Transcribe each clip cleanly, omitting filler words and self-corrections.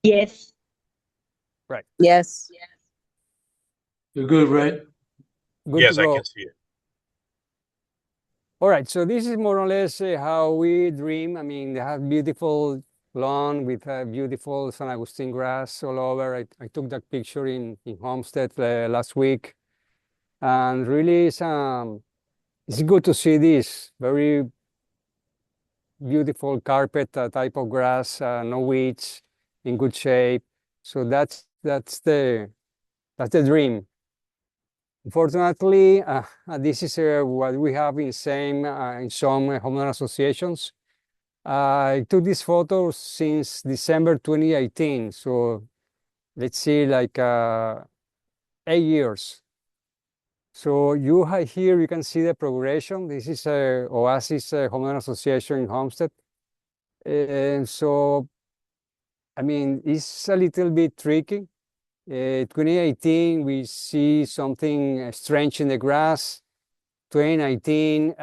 Yes. Right. Yes. You're good, right? Good Yes, to I go. can see it. All right, so this is more or less how we dream. I mean, they have beautiful lawn with beautiful San Agustin grass all over. I took that picture in Homestead last week. And really, it's good to see this very beautiful carpet type of grass, no weeds, in good shape. So that's the dream. Unfortunately, this is what we have in some homeowner associations. I took this photo since December 2018. So let's see, like 8 years. So you have here, you can see the progression. This is Oasis Homeowner Association in Homestead. And so, I mean, it's a little bit tricky. 2018, we see something strange in the grass. 2019,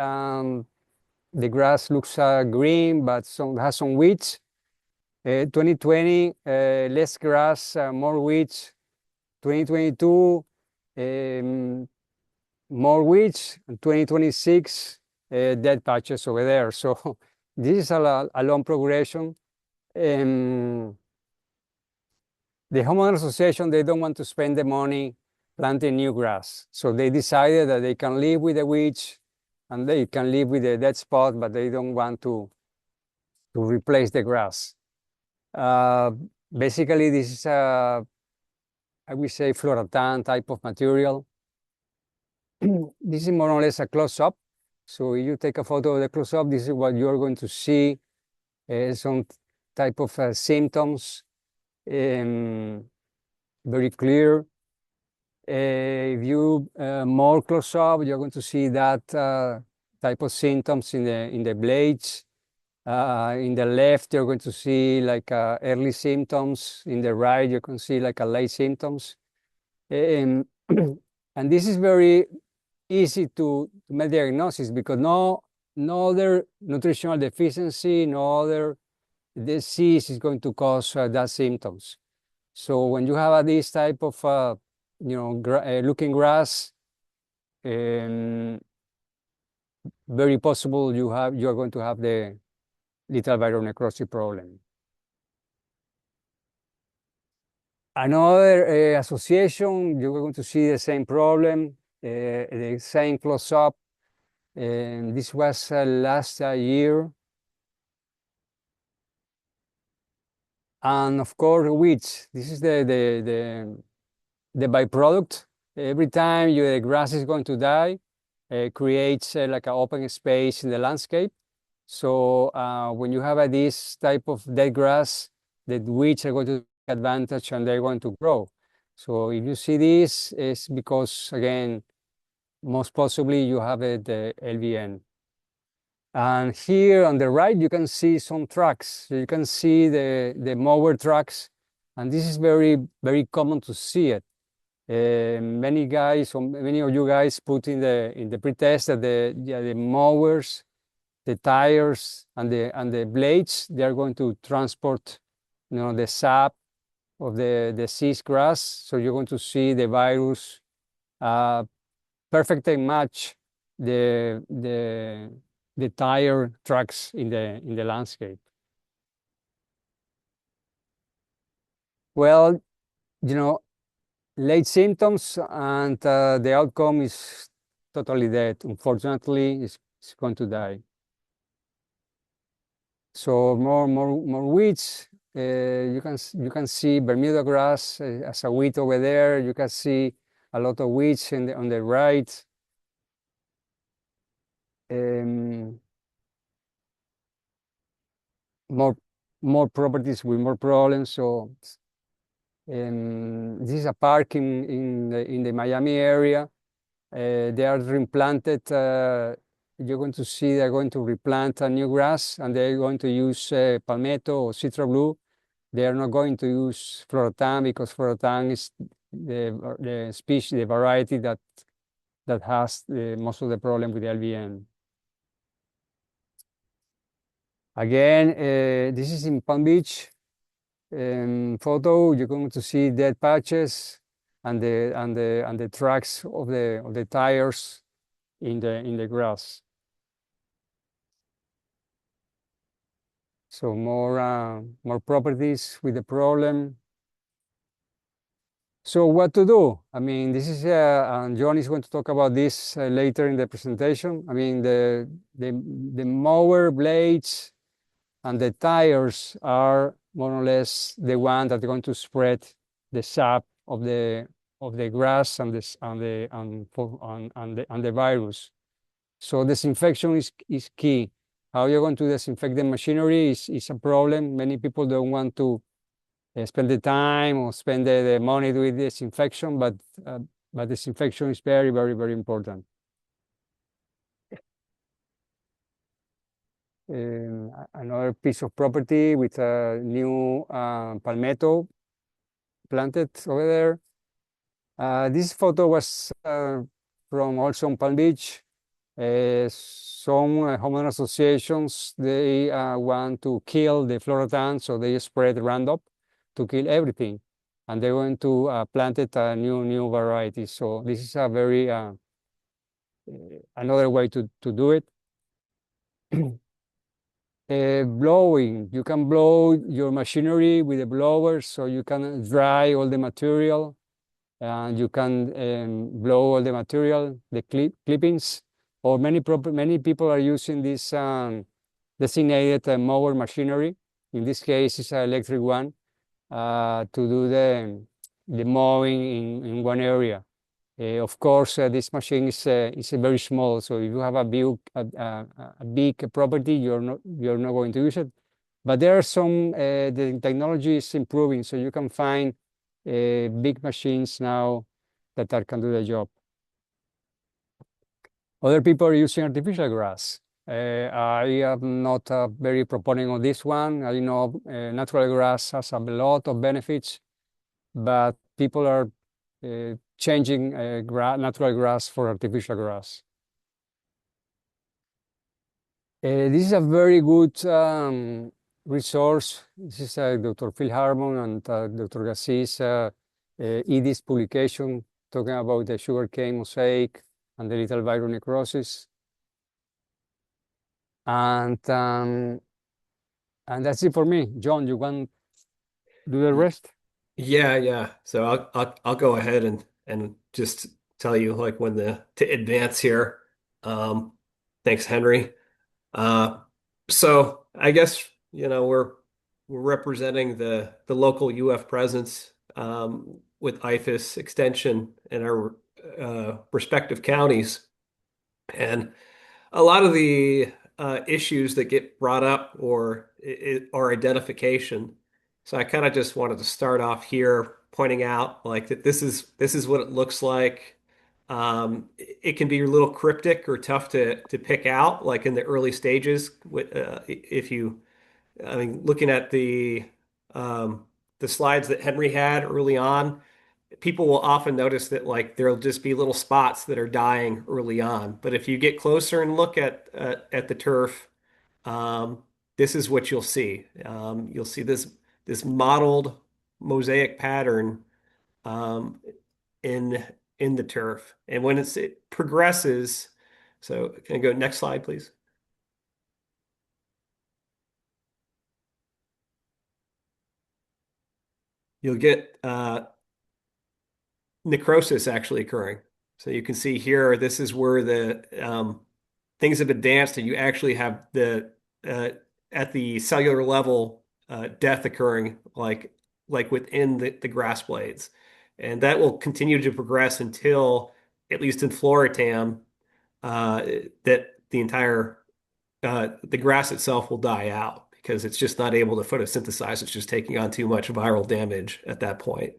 the grass looks green, but has some weeds. 2020, less grass, more weeds. 2022, more weeds. And 2026, dead patches over there. So this is a long progression. The homeowner association, they don't want to spend the money planting new grass. So they decided that they can live with the weeds and they can live with the dead spot, but they don't want to replace the grass. Basically, this is I would say Floratan type of material. This is more or less a close-up. So if you take a photo of the close-up, this is what you're going to see, some type of symptoms. Very clear. If you more close up, you're going to see that type of symptoms in the blades. In the left, you're going to see like early symptoms. In the right, you can see like a late symptoms. And this is very easy to make diagnosis because no other nutritional deficiency, no other disease is going to cause that symptoms. So when you have this type of looking grass, very possible you are going to have the lethal viral necrosis problem. Another association, you're going to see the same problem, the same close-up. This was last year. And of course, weeds. This is the byproduct. Every time the grass is going to die, it creates like an open space in the landscape. So when you have this type of dead grass, the weeds are going to take advantage and they're going to grow. So if you see this, it's because, again, most possibly you have the LVN. And here on the right, you can see some tracks. So you can see the mower tracks. And this is very, very common to see it. Many of you guys put in the pretest that the mowers, the tires, and the blades, they are going to transport, the sap of the diseased grass. So you're going to see the virus perfectly match the tire tracks in the landscape. Well, late symptoms and the outcome is totally dead. Unfortunately, it's going to die. So more weeds. You can see Bermuda grass as a weed over there. You can see a lot of weeds on the right. More properties with more problems. So this is a park in the Miami area. They are replanted. You're going to see they're going to replant a new grass, and they're going to use palmetto or citra blue. They are not going to use Floratan because Floratan is the species, the variety that has most of the problem with the LVN. Again, this is in Palm Beach. photo, you're going to see dead patches and the tracks of the tires in the grass. So more properties with the problem. So what to do? I mean, this is and John is going to talk about this later in the presentation. I mean, the mower blades and the tires are more or less the one that are going to spread the sap of the grass and the virus. So disinfection is key. How you're going to disinfect the machinery is a problem. Many people don't want to spend the time or spend the money with disinfection, but disinfection is very, very, very important. Another piece of property with a new palmetto planted over there. This photo was from also on Palm Beach. Some homeowner associations, they want to kill the floratans, so they spread Roundup to kill everything. And they're going to plant it a new variety. So this is a very another way to do it. Blowing, you can blow your machinery with a blower, so you can dry all the material, and you can blow all the material, the clippings. Or many people are using this designated mower machinery. In this case, it's an electric one to do the mowing in one area. Of course, this machine is very small, so if you have a big property, you're not going to use it. But there are some the technology is improving, so you can find big machines now that can do the job. Other people are using artificial grass. I am not very proponent of this one. I know natural grass has a lot of benefits, but people are changing natural grass for artificial grass. This is a very good resource. This is Dr. Phil Harmon and Dr. Gassi's EDIS publication talking about the sugarcane mosaic and the lethal viral necrosis. And that's it for me. John, you want to do the rest? Yeah. So I'll go ahead and just tell you like when to advance here. Thanks, Henry. So I guess we're representing the local UF presence with IFAS extension in our respective counties, and a lot of the issues that get brought up or are identification. So I kind of just wanted to start off here pointing out like that this is what it looks like. It can be a little cryptic or tough to pick out like in the early stages. If you, I mean, looking at the slides that Henry had early on, people will often notice that like there'll just be little spots that are dying early on. But if you get closer and look at the turf, this is what you'll see. You'll see this mottled mosaic pattern in the turf, and when it progresses. So can I go next slide, please? You'll get necrosis actually occurring. So you can see here, this is where the things have advanced, and you actually have at the cellular level death occurring like within the grass blades, and that will continue to progress until, at least in Floritam, that the entire the grass itself will die out because it's just not able to photosynthesize. It's just taking on too much viral damage at that point.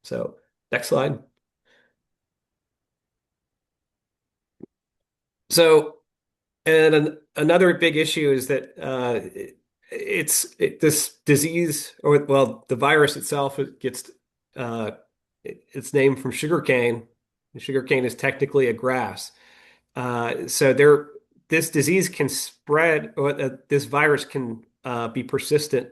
So next slide. So, and another big issue is that this disease, or well, the virus itself, it gets its name from sugarcane. Sugarcane is technically a grass. So this disease can spread, or this virus can be persistent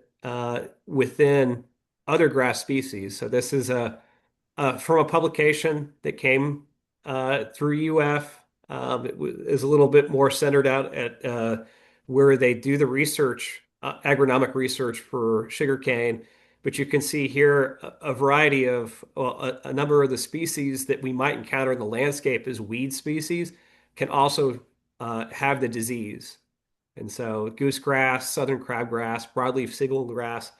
within other grass species. So this is from a publication that came through UF. Is a little bit more centered out at where they do the research, agronomic research for sugarcane. But you can see here a variety of, well, a number of the species that we might encounter in the landscape as weed species can also have the disease. And so goosegrass, southern crabgrass, broadleaf signalgrass,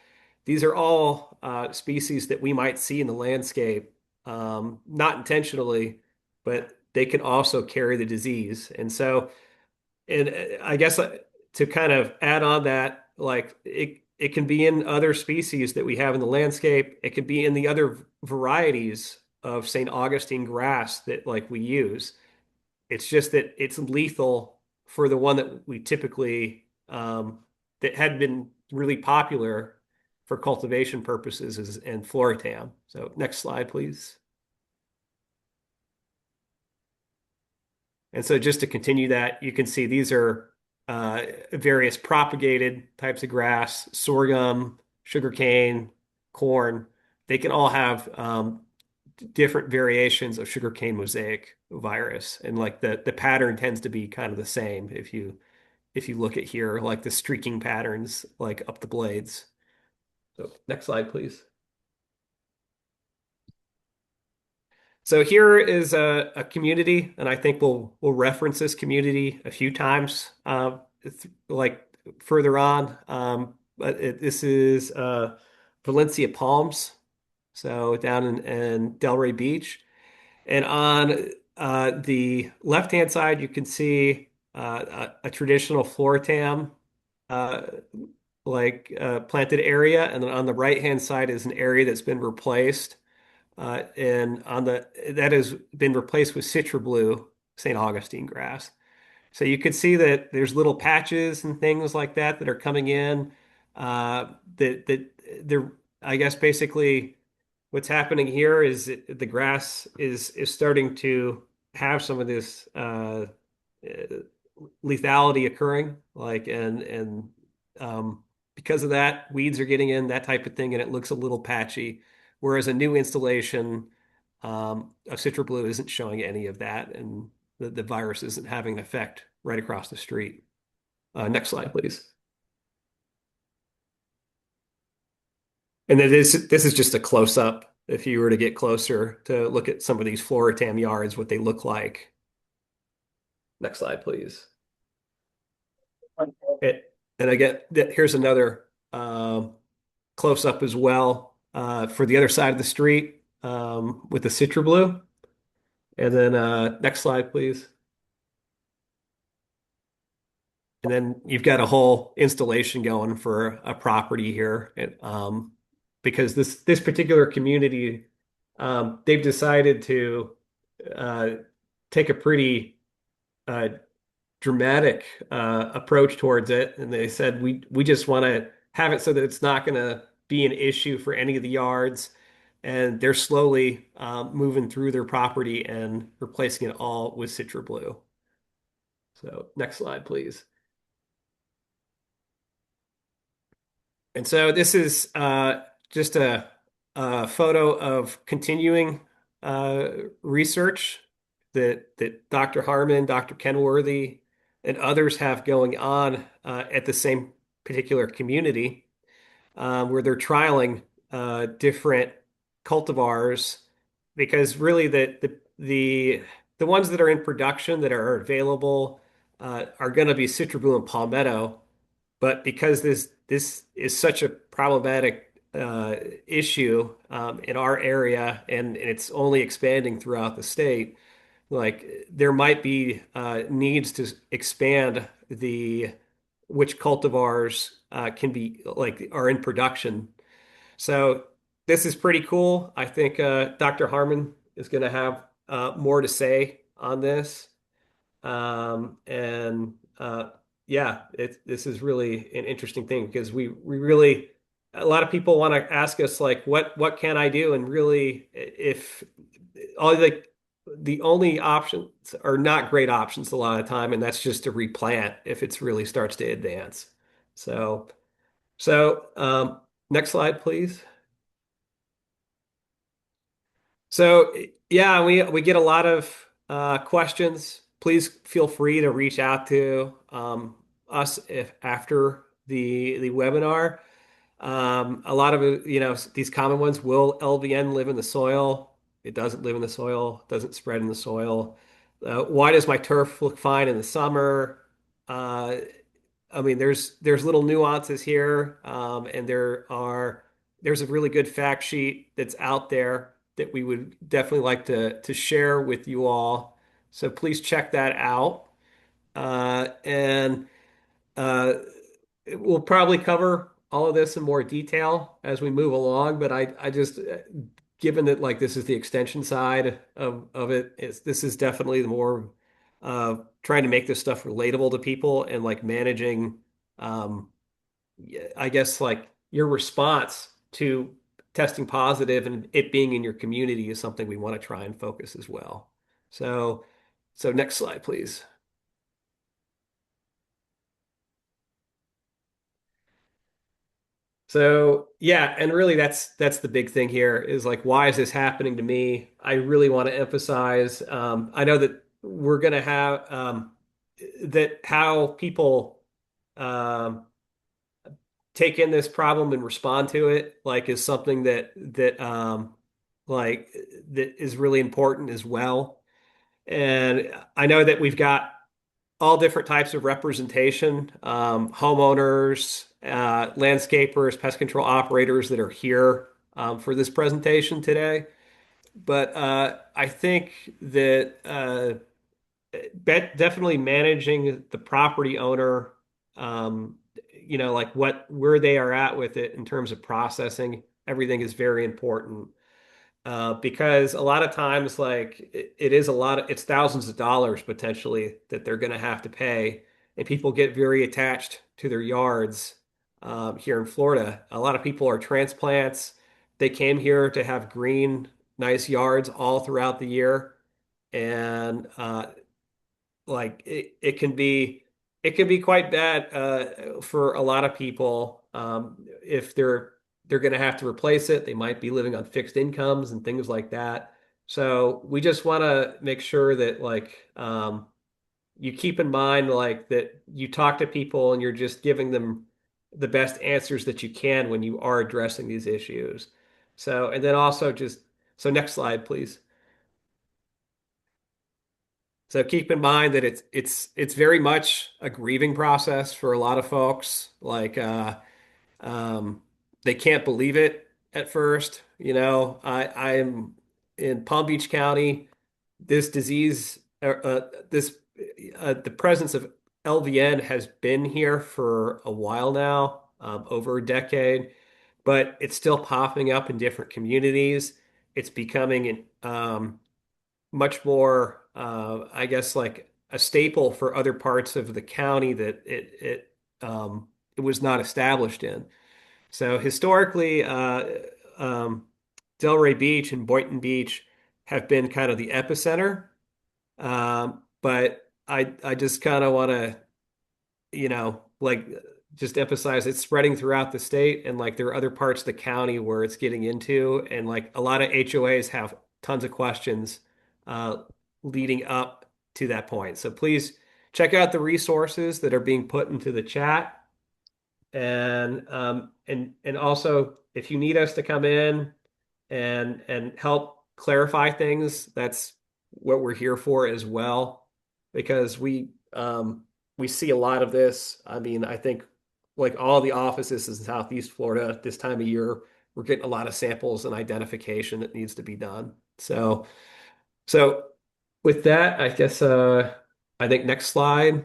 these are all species that we might see in the landscape, not intentionally, but they can also carry the disease. And so, and I guess to kind of add on that, like it can be in other species that we have in the landscape. It could be in the other varieties of St. Augustine grass that like we use. It's just that it's lethal for the one that we typically that had been really popular for cultivation purposes is and Floratam. So next slide, please. And so just to continue that, you can see these are various propagated types of grass, sorghum, sugarcane, corn. They can all have different variations of sugarcane mosaic virus, and like the pattern tends to be kind of the same if you look at here, like the streaking patterns like up the blades. So next slide, please. So here is a community, and I think we'll reference this community a few times, like further on. But this is Valencia Palms, so down in Delray Beach, and on the left-hand side, you can see a traditional Floratam uh, planted area, and then on the right-hand side is an area that's been replaced and on the that has been replaced with Citra Blue St. Augustine grass. So you could see that there's little patches and things like that that are coming in. That they're, I guess basically what's happening here is the grass is starting to have some of this lethality occurring, like and because of that, weeds are getting in, that type of thing, and it looks a little patchy. Whereas a new installation of Citra Blue isn't showing any of that, and the virus isn't having an effect right across the street. Next slide, please. And then this is just a close up. If you were to get closer to look at some of these Floratam yards, what they look like. Next slide, please. And again, here's another close up as well for the other side of the street with the Citra Blue. And then next slide, please. And then you've got a whole installation going for a property here, because this particular community, they've decided to uh, take a pretty dramatic approach towards it, and they said we just want to have it so that it's not going to be an issue for any of the yards, and they're slowly moving through their property and replacing it all with Citra Blue. So next slide, please. And so this is just a photo of continuing research that Dr. Harmon, Dr. Kenworthy, and others have going on at the same particular community, where they're trialing different cultivars, because really the ones that are in production that are available are going to be Citra Blue and Palmetto. But because this is such a problematic issue in our area, and it's only expanding throughout the state, like there might be needs to expand the which cultivars can be like are in production. So this is pretty cool. I think Dr. Harmon is going to have more to say on this. And yeah, this is really an interesting thing because we really a lot of people want to ask us like what can I do? And really, if all the only options are not great options a lot of time, and that's just to replant if it's really starts to advance. So So, next slide, please. So, yeah, we get a lot of questions. Please feel free to reach out to us if after the webinar. A lot of it, these common ones, will LVN live in the soil? It doesn't live in the soil, doesn't spread in the soil. Why does my turf look fine in the summer? Uh, I mean, there's little nuances here, and there's a really good fact sheet that's out there that we would definitely like to share with you all. So please check that out. And uh, we'll probably cover all of this in more detail as we move along, but I just, given that like this is the extension side of it, this is definitely the more trying to make this stuff relatable to people and like managing, um, I guess like your response to testing positive and it being in your community is something we want to try and focus as well. So, so next slide, please. So yeah, and really that's the big thing here is like, why is this happening to me? I really want to emphasize. I know that we're going to have that how people um, take in this problem and respond to it, like, is something like that is really important as well. And I know that we've got all different types of representation, homeowners, landscapers, pest control operators that are here for this presentation today. But I think that definitely managing the property owner, um, like where they are at with it in terms of processing everything is very important because a lot of times, like it is it's thousands of dollars potentially that they're going to have to pay, and people get very attached to their yards here in Florida. A lot of people are transplants. They came here to have green, nice yards all throughout the year, and like it can be quite bad for a lot of people if they're going to have to replace it. They might be living on fixed incomes and things like that. So we just want to make sure that like you keep in mind like that you talk to people and you're just giving them the best answers that you can when you are addressing these issues. So and then also just so next slide, please. So keep in mind that it's very much a grieving process for a lot of folks. Like um, they can't believe it at first. I'm in Palm Beach County. This disease, this the presence of LVN has been here for a while now, over a decade, but it's still popping up in different communities. It's becoming much more, I guess, like a staple for other parts of the county that it was not established in. So historically, Delray Beach and Boynton Beach have been kind of the epicenter. But I just kind of want to, like just emphasize it's spreading throughout the state, and like there are other parts of the county where it's getting into, and like a lot of HOAs have tons of questions uh, leading up to that point. So please check out the resources that are being put into the chat, and also if you need us to come in and help clarify things, that's what we're here for as well, because we see a lot of this. I mean, I think like all the offices in Southeast Florida this time of year, we're getting a lot of samples and identification that needs to be done. So with that, I guess I think next slide.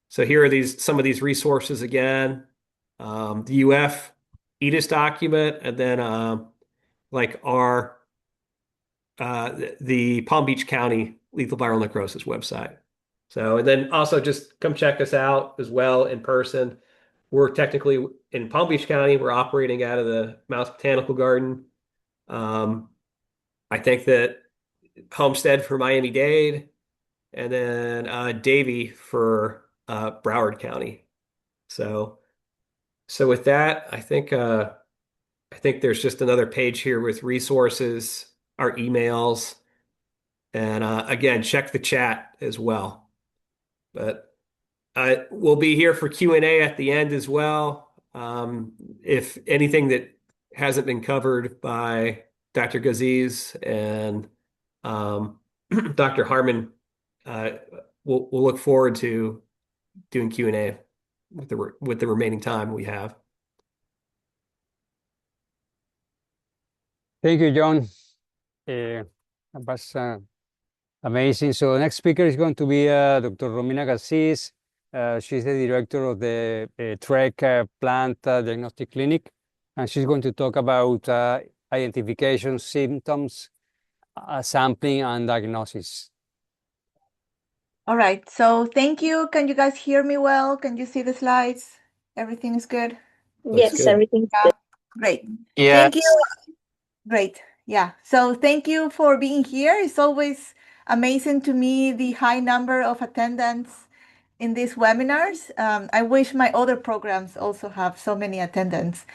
So here are some of these resources again. The UF EDIS document, and then like our the Palm Beach County Lethal Viral Necrosis website. So, and then also just come check us out as well in person. We're technically in Palm Beach County. We're operating out of the Mouse Botanical Garden. Um, I think that Homestead for Miami-Dade, and then Davie for Broward County. So So with that, I think there's just another page here with resources, our emails, and again, check the chat as well. But we'll be here for Q&A at the end as well. If anything that hasn't been covered by Dr. Gaziz and Dr. Harmon, uh, we'll look forward to doing Q&A with the remaining time we have. Thank you, John. That was amazing. So the next speaker is going to be Dr. Romina Garcis. She's the director of the TREC Plant Diagnostic Clinic, and she's going to talk about identification, symptoms, sampling, and diagnosis. All right, so thank you. Can you guys hear me well? Can you see the slides? Everything is good? Looks Yes, good. everything's good. Great. Yeah. Thank you. Great. Yeah. So thank you for being here. It's always amazing to me the high number of attendants in these webinars. I wish my other programs also have so many attendants.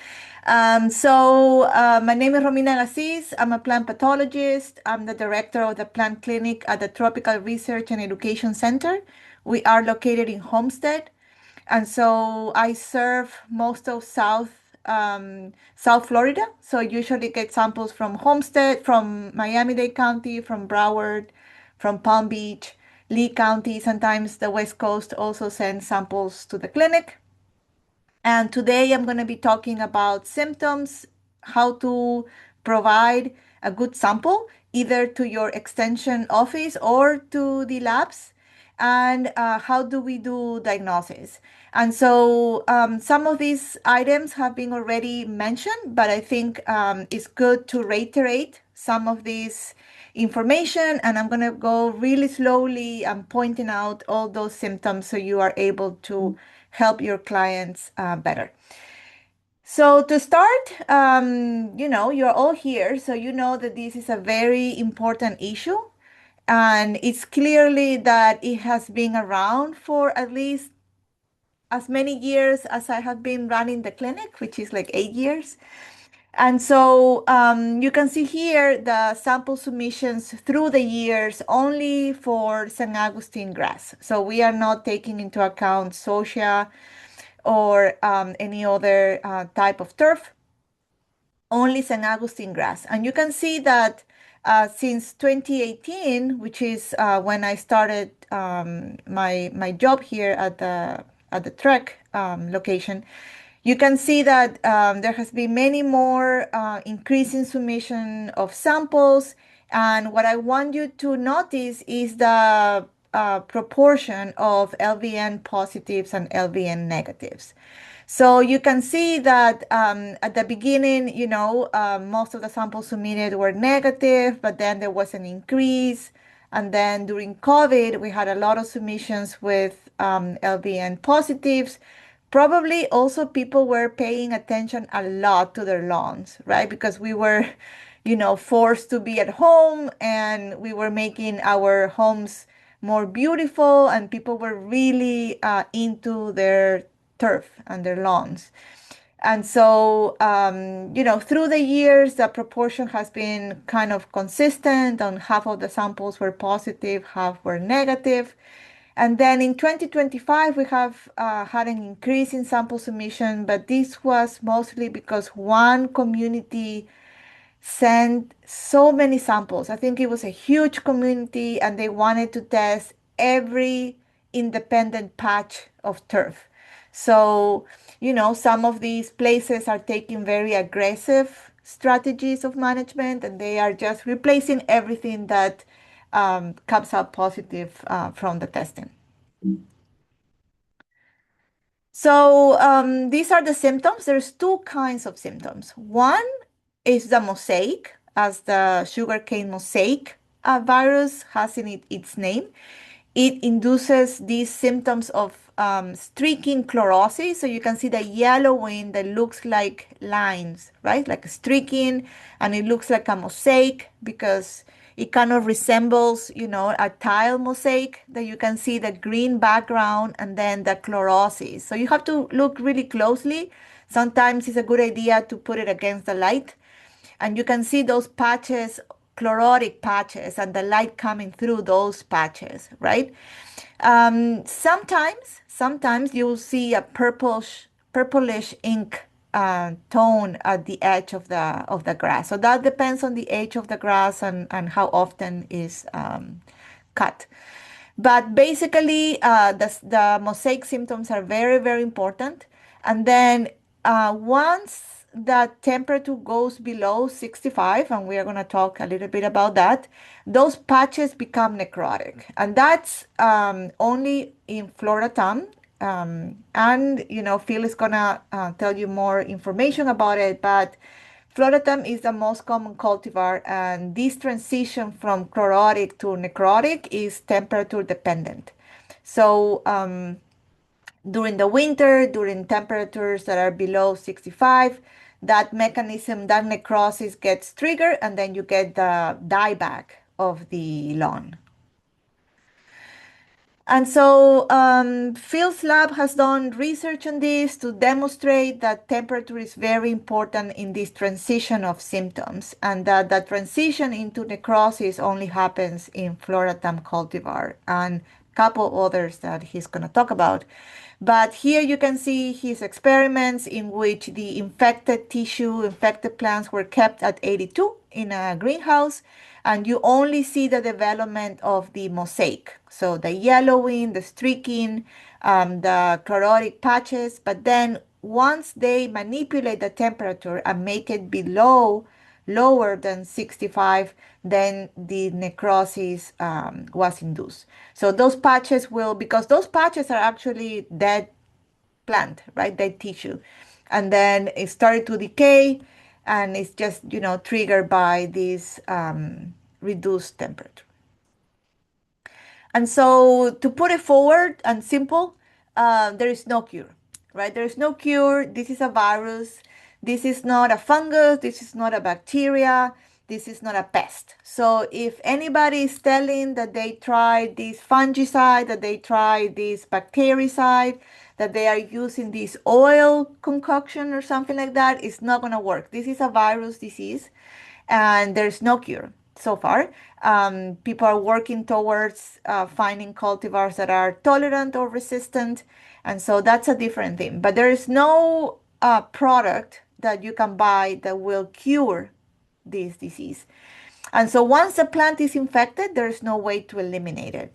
My name is Romina Garcis. I'm a plant pathologist. I'm the director of the plant clinic at the Tropical Research and Education Center. We are located in Homestead. And so I serve most of South Florida. So usually get samples from Homestead, from Miami-Dade County, from Broward, from Palm Beach, Lee County. Sometimes the West Coast also sends samples to the clinic. And today I'm going to be talking about symptoms, how to provide a good sample, either to your extension office or to the labs, and how do we do diagnosis. And so some of these items have been already mentioned, but I think it's good to reiterate some of these information, and I'm going to go really slowly and pointing out all those symptoms so you are able to help your clients better. So to start, you're all here, so you know that this is a very important issue, and it's clearly that it has been around for at least as many years as I have been running the clinic, which is like 8 years. And so you can see here the sample submissions through the years only for San Agustin grass. So we are not taking into account Socia or any other type of turf, only San Agustin grass. And you can see that since 2018, which is when I started my job here at the TREC location, you can see that there has been many more increase in submission of samples. And what I want you to notice is the proportion of LVN positives and LVN negatives. So you can see that at the beginning, most of the samples submitted were negative, but then there was an increase. And then during COVID, we had a lot of submissions with LVN positives. Probably also people were paying attention a lot to their lawns, right? Because we were, forced to be at home and we were making our homes more beautiful, and people were really into their turf and their lawns. And so, through the years, the proportion has been kind of consistent. On half of the samples were positive, half were negative. And then in 2025, we have had an increase in sample submission, but this was mostly because one community sent so many samples. I think it was a huge community and they wanted to test every independent patch of turf. So, some of these places are taking very aggressive strategies of management and they are just replacing everything that comes out positive from the testing. So these are the symptoms. There's two kinds of symptoms. One is the mosaic, as the sugarcane mosaic virus has in its name. It induces these symptoms of streaking chlorosis. So you can see the yellowing that looks like lines, right? Like a streaking, and it looks like a mosaic because It kind of resembles, a tile mosaic that you can see the green background and then the chlorosis. So you have to look really closely. Sometimes it's a good idea to put it against the light. And you can see those patches, chlorotic patches, and the light coming through those patches, right? Sometimes you'll see a purplish ink tone at the edge of the grass. So that depends on the age of the grass and how often is cut. But basically, the mosaic symptoms are very, very important. And then once the temperature goes below 65, and we are going to talk a little bit about that, those patches become necrotic. And that's only in Florida. Phil is going to tell you more information about it. But Floratam is the most common cultivar, and this transition from chlorotic to necrotic is temperature dependent. So during the winter, during temperatures that are below 65, that mechanism, that necrosis gets triggered, and then you get the dieback of the lawn. And so Phil's lab has done research on this to demonstrate that temperature is very important in this transition of symptoms, and that the transition into necrosis only happens in Floratam cultivar and a couple others that he's going to talk about. But here you can see his experiments in which the infected tissue, infected plants were kept at 82 in a greenhouse, and you only see the development of the mosaic. So the yellowing, the streaking, the chlorotic patches. But then once they manipulate the temperature and make it lower than 65, then the necrosis was induced. So those patches because those patches are actually dead plant, right? Dead tissue. And then it started to decay, and it's just, triggered by this reduced temperature. And so to put it forward and simple, there is no cure, right? There is no cure. This is a virus. This is not a fungus. This is not a bacteria. This is not a pest. So if anybody is telling that they tried this fungicide, that they tried this bactericide, that they are using this oil concoction or something like that, it's not going to work. This is a virus disease, and there's no cure so far. People are working towards finding cultivars that are tolerant or resistant, and so that's a different thing. But there is no product that you can buy that will cure this disease. And so once the plant is infected, there's no way to eliminate it.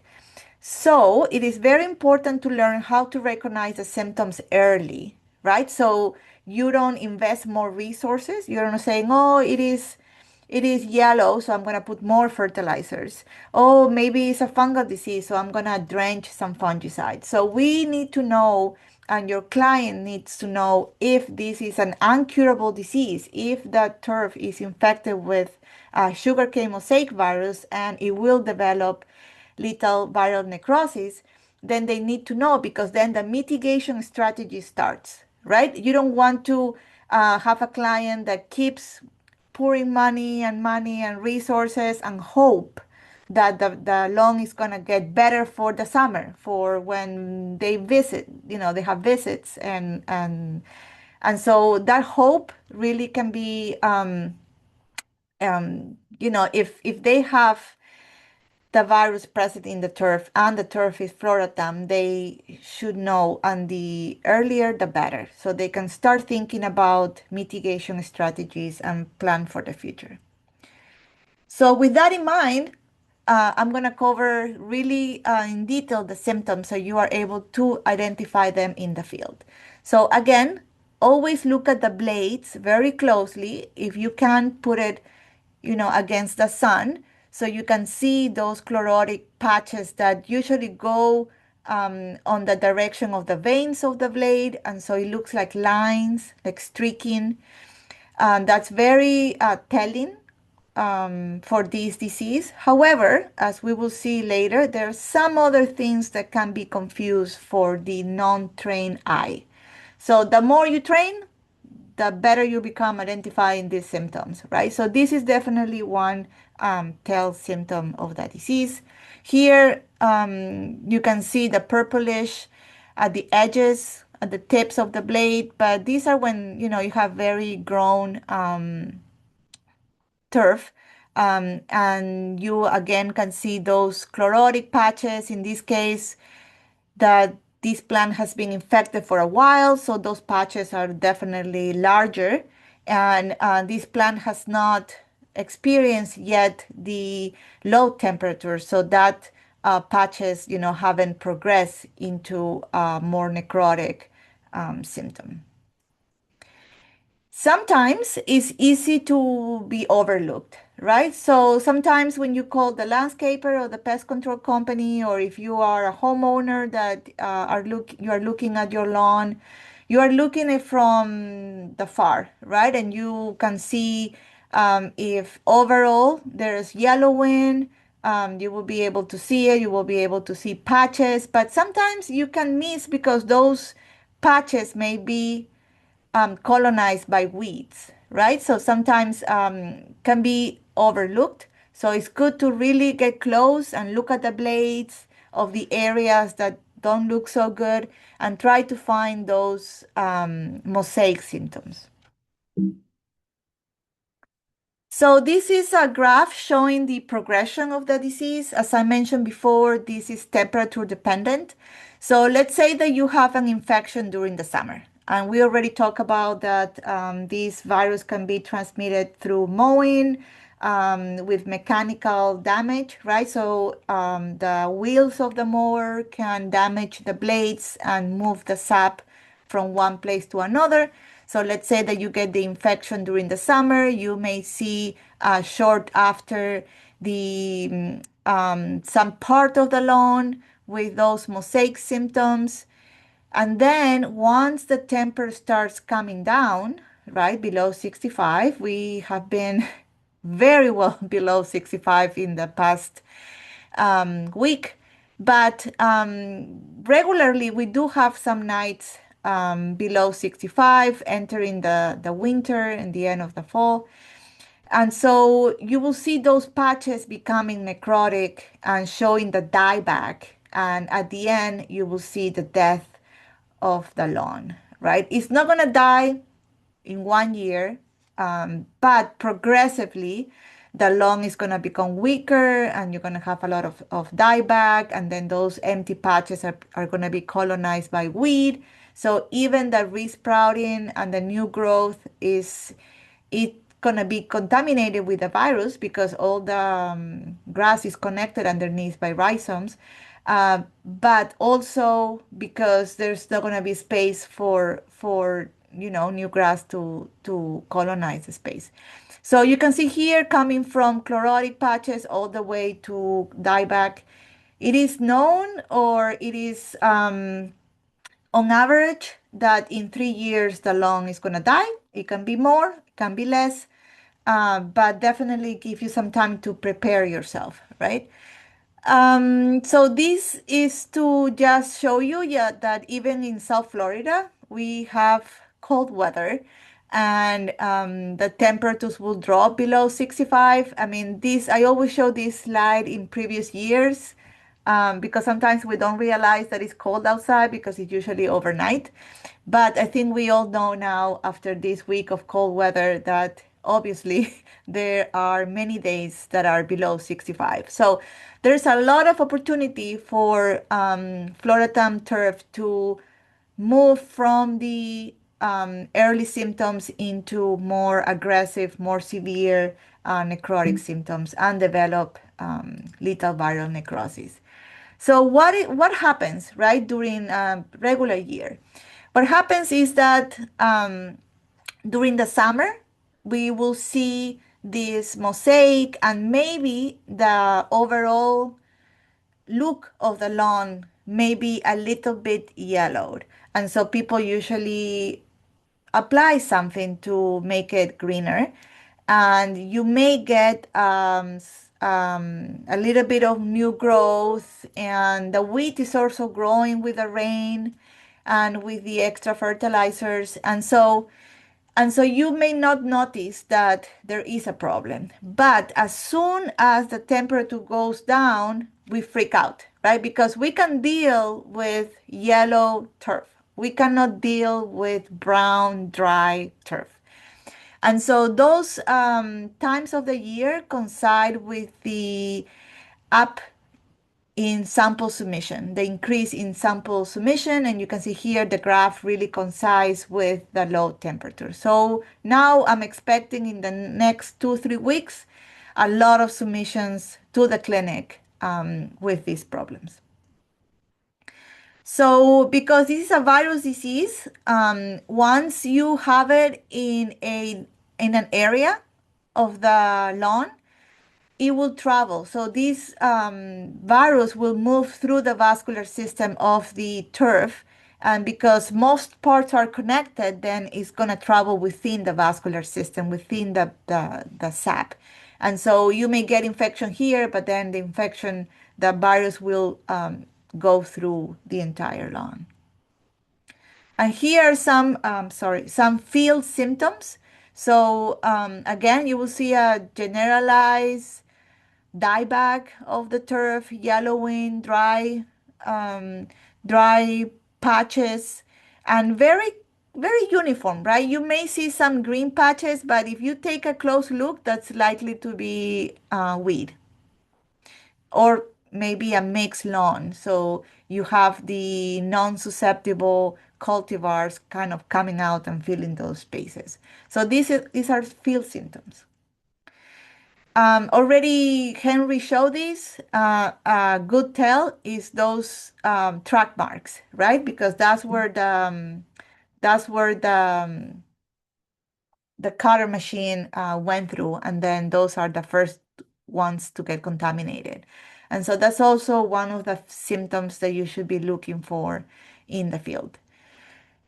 So it is very important to learn how to recognize the symptoms early, right? So you don't invest more resources. You're not saying, oh, it is yellow, so I'm going to put more fertilizers. Oh, maybe it's a fungal disease, so I'm going to drench some fungicide. So we need to know, and your client needs to know, if this is an uncurable disease, if the turf is infected with sugarcane mosaic virus and it will develop lethal viral necrosis, then they need to know, because then the mitigation strategy starts, right? You don't want to have a client that keeps pouring money and resources and hope that the lawn is going to get better for the summer, for when they visit, they have visits, and so that hope really can be, if they have the virus present in the turf and the turf is Floratam, they should know, and the earlier the better, so they can start thinking about mitigation strategies and plan for the future. So with that in mind, I'm going to cover really in detail the symptoms so you are able to identify them in the field. So again, always look at the blades very closely. If you can, put it, against the sun, so you can see those chlorotic patches that usually go on the direction of the veins of the blade. And so it looks like lines, like streaking. That's very telling for this disease. However, as we will see later, there are some other things that can be confused for the non-trained eye. So the more you train, the better you become identifying these symptoms, right? So this is definitely one tell symptom of the disease. Here, you can see the purplish at the edges, at the tips of the blade, but these are when, you have very grown turf. And you again can see those chlorotic patches. In this case, that this plant has been infected for a while, so those patches are definitely larger. And this plant has not experienced yet the low temperature, so that patches, haven't progressed into a more necrotic symptom. Sometimes it's easy to be overlooked, right? So sometimes when you call the landscaper or the pest control company, or if you are a homeowner that you are looking at your lawn, you are looking it from the far, right? And you can see if overall there's yellowing, you will be able to see it. You will be able to see patches, but sometimes you can miss because those patches may be colonized by weeds, right? So sometimes can be overlooked. So it's good to really get close and look at the blades of the areas that don't look so good and try to find those mosaic symptoms. So this is a graph showing the progression of the disease. As I mentioned before, this is temperature dependent. So let's say that you have an infection during the summer. And we already talked about that this virus can be transmitted through mowing with mechanical damage, right? So the wheels of the mower can damage the blades and move the sap from one place to another. So let's say that you get the infection during the summer, you may see short after the some part of the lawn with those mosaic symptoms. And then once the temperature starts coming down, right, below 65, we have been very well below 65 in the past week. But regularly, we do have some nights below 65, entering the winter and the end of the fall. And so you will see those patches becoming necrotic and showing the dieback. And at the end, you will see the death of the lawn, right? It's not going to die in 1 year, but progressively, the lawn is going to become weaker and you're going to have a lot of dieback. And then those empty patches are going to be colonized by weed. So even the resprouting and the new growth it's going to be contaminated with the virus because all the grass is connected underneath by rhizomes. But also because there's not going to be space for new grass to colonize the space. So you can see here coming from chlorotic patches all the way to dieback. It is known, or it is on average, that in 3 years the lawn is going to die. It can be more, it can be less, but definitely give you some time to prepare yourself, right? So this is to just show you, that even in South Florida, we have cold weather and the temperatures will drop below 65. I mean, I always show this slide in previous years because sometimes we don't realize that it's cold outside because it's usually overnight. But I think we all know now after this week of cold weather that obviously there are many days that are below 65. So there's a lot of opportunity for Floratam turf to move from the early symptoms into more aggressive, more severe necrotic symptoms and develop lethal viral necrosis. So what happens, right, during a regular year? What happens is that during the summer, we will see this mosaic and maybe the overall look of the lawn may be a little bit yellowed. And so people usually apply something to make it greener. And you may get a little bit of new growth, and the wheat is also growing with the rain and with the extra fertilizers. And so And so you may not notice that there is a problem. But as soon as the temperature goes down, we freak out, right? Because we can deal with yellow turf. We cannot deal with brown, dry turf. And so those times of the year coincide with the up in sample submission, the increase in sample submission, and you can see here the graph really coincides with the low temperature. So now I'm expecting in the next 2-3 weeks a lot of submissions to the clinic with these problems. So because this is a virus disease, once you have it in an area of the lawn, it will travel. So this virus will move through the vascular system of the turf. And because most parts are connected, then it's going to travel within the vascular system, within the sap. And so you may get infection here, but then the virus will go through the entire lawn. And here are some field symptoms. So again, you will see a generalized dieback of the turf, yellowing, dry patches, and very uniform, right? You may see some green patches, but if you take a close look, that's likely to be weed or maybe a mixed lawn. So you have the non-susceptible cultivars kind of coming out and filling those spaces. So these are field symptoms. Already Henry showed this. A good tell is those track marks, right? Because that's where the cutter machine went through, and then those are the first ones to get contaminated. And so that's also one of the symptoms that you should be looking for in the field.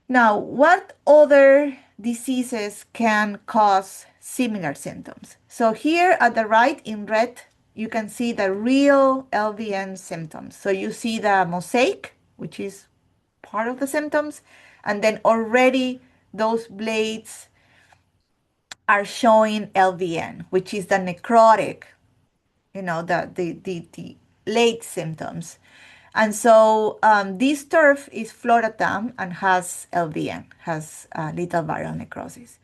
Now, what other diseases can cause similar symptoms? So here at the right in red, you can see the real LVN symptoms. So you see the mosaic, which is part of the symptoms, and then already those blades are showing LVN, which is the necrotic, the late symptoms. And so this turf is Floratam and has LVN, has lethal viral necrosis.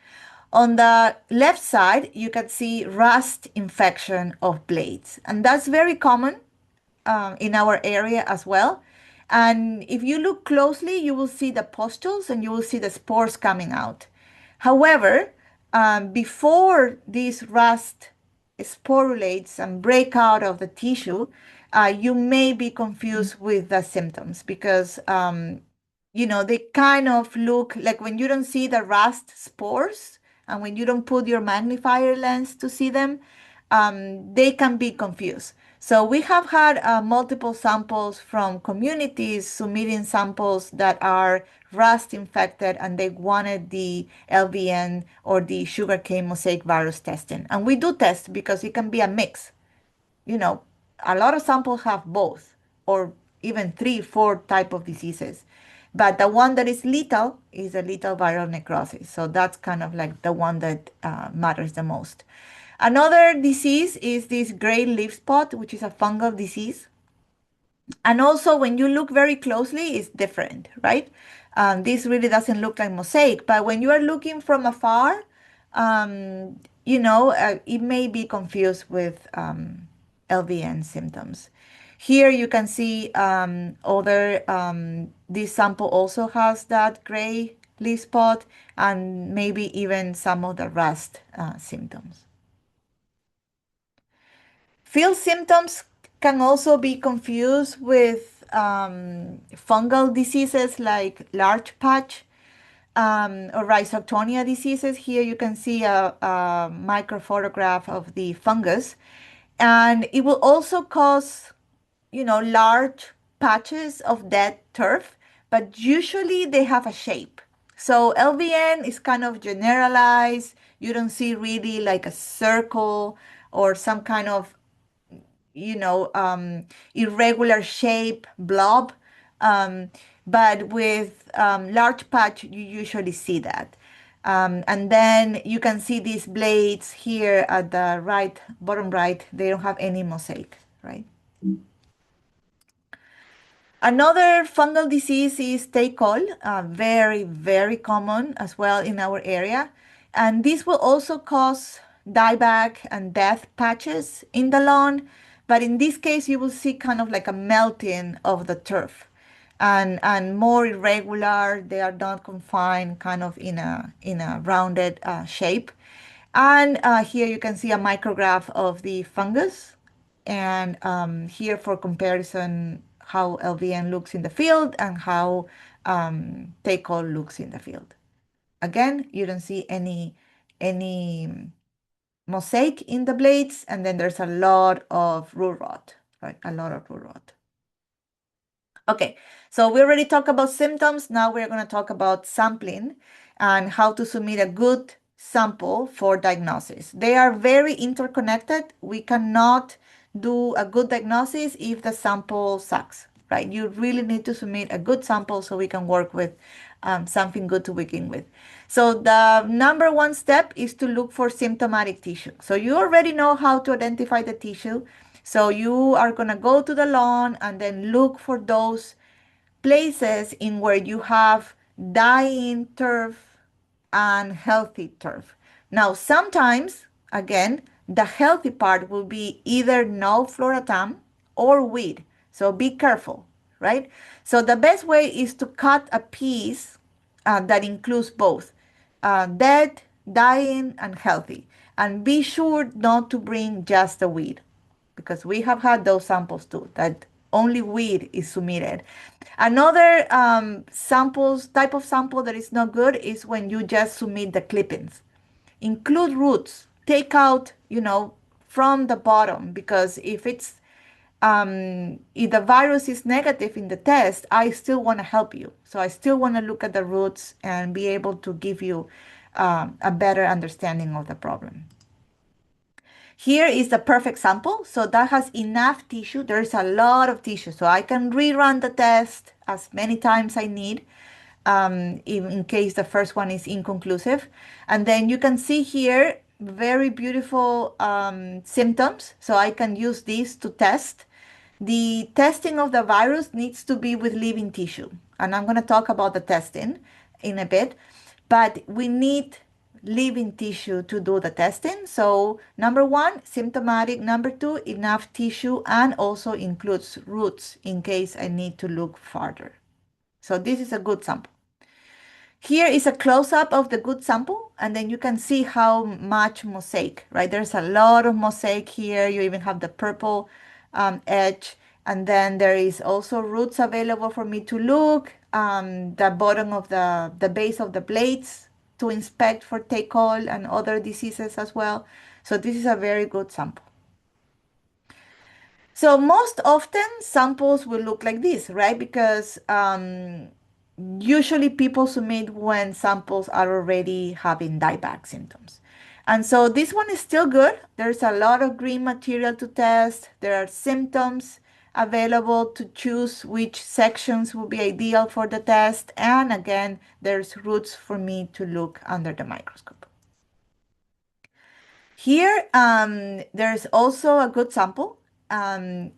On the left side, you can see rust infection of blades. And that's very common in our area as well. And if you look closely, you will see the pustules and you will see the spores coming out. However, before these rust sporulates and break out of the tissue, you may be confused with the symptoms because, they kind of look like when you don't see the rust spores and when you don't put your magnifier lens to see them, they can be confused. So we have had multiple samples from communities submitting samples that are rust infected and they wanted the LVN or the Sugarcane Mosaic Virus testing. And we do test because it can be a mix. A lot of samples have both or even 3-4 type of diseases. But the one that is lethal is a lethal viral necrosis. So that's kind of like the one that matters the most. Another disease is this gray leaf spot, which is a fungal disease. And also when you look very closely, it's different, right? This really doesn't look like mosaic, but when you are looking from afar, it may be confused with LVN symptoms. Here you can see this sample also has that gray leaf spot and maybe even some of the rust symptoms. Field symptoms can also be confused with fungal diseases like large patch or rhizoctonia diseases. Here you can see a microphotograph of the fungus. And it will also cause, large patches of dead turf, but usually they have a shape. So LVN is kind of generalized. You don't see really like a circle or some kind of irregular shape blob. But with large patch, you usually see that. And then you can see these blades here at the right, bottom right, they don't have any mosaic, right? Another fungal disease is Taycol, very, very common as well in our area. And this will also cause dieback and death patches in the lawn. But in this case, you will see kind of like a melting of the turf and more irregular. They are not confined kind of in a rounded shape. And here you can see a micrograph of the fungus. And here for comparison, how LVN looks in the field and how Taycol looks in the field. Again, you don't see any mosaic in the blades, and then there's a lot of root rot, right? A lot of root rot. Okay, so we already talked about symptoms. Now we're going to talk about sampling and how to submit a good sample for diagnosis. They are very interconnected. We cannot do a good diagnosis if the sample sucks, right? You really need to submit a good sample so we can work with something good to begin with. So the number one step is to look for symptomatic tissue. So you already know how to identify the tissue. So you are going to go to the lawn and then look for those places in where you have dying turf and healthy turf. Now, sometimes, again, the healthy part will be either no floratam or weed. So be careful, right? So the best way is to cut a piece that includes both dead, dying, and healthy. And be sure not to bring just the weed, because we have had those samples too, that only weed is submitted. Another type of sample that is not good is when you just submit the clippings. Include roots. Take out, from the bottom, because if the virus is negative in the test, I still want to help you. So I still want to look at the roots and be able to give you a better understanding of the problem. Here is the perfect sample. So that has enough tissue. There's a lot of tissue. So I can rerun the test as many times I need in case the first one is inconclusive. And then you can see here very beautiful symptoms. So I can use these to test. The testing of the virus needs to be with living tissue. And I'm going to talk about the testing in a bit. But we need living tissue to do the testing. So number one, symptomatic. Number two, enough tissue, and also includes roots in case I need to look farther. So this is a good sample. Here is a close-up of the good sample, and then you can see how much mosaic, right? There's a lot of mosaic here. You even have the purple edge, and then there is also roots available for me to look, the bottom of the base of the blades to inspect for Taycol and other diseases as well. So this is a very good sample. So most often samples will look like this, right? Because usually people submit when samples are already having dieback symptoms. And so this one is still good. There's a lot of green material to test. There are symptoms available to choose which sections will be ideal for the test. And again, there's roots for me to look under the microscope. Here, there's also a good sample. And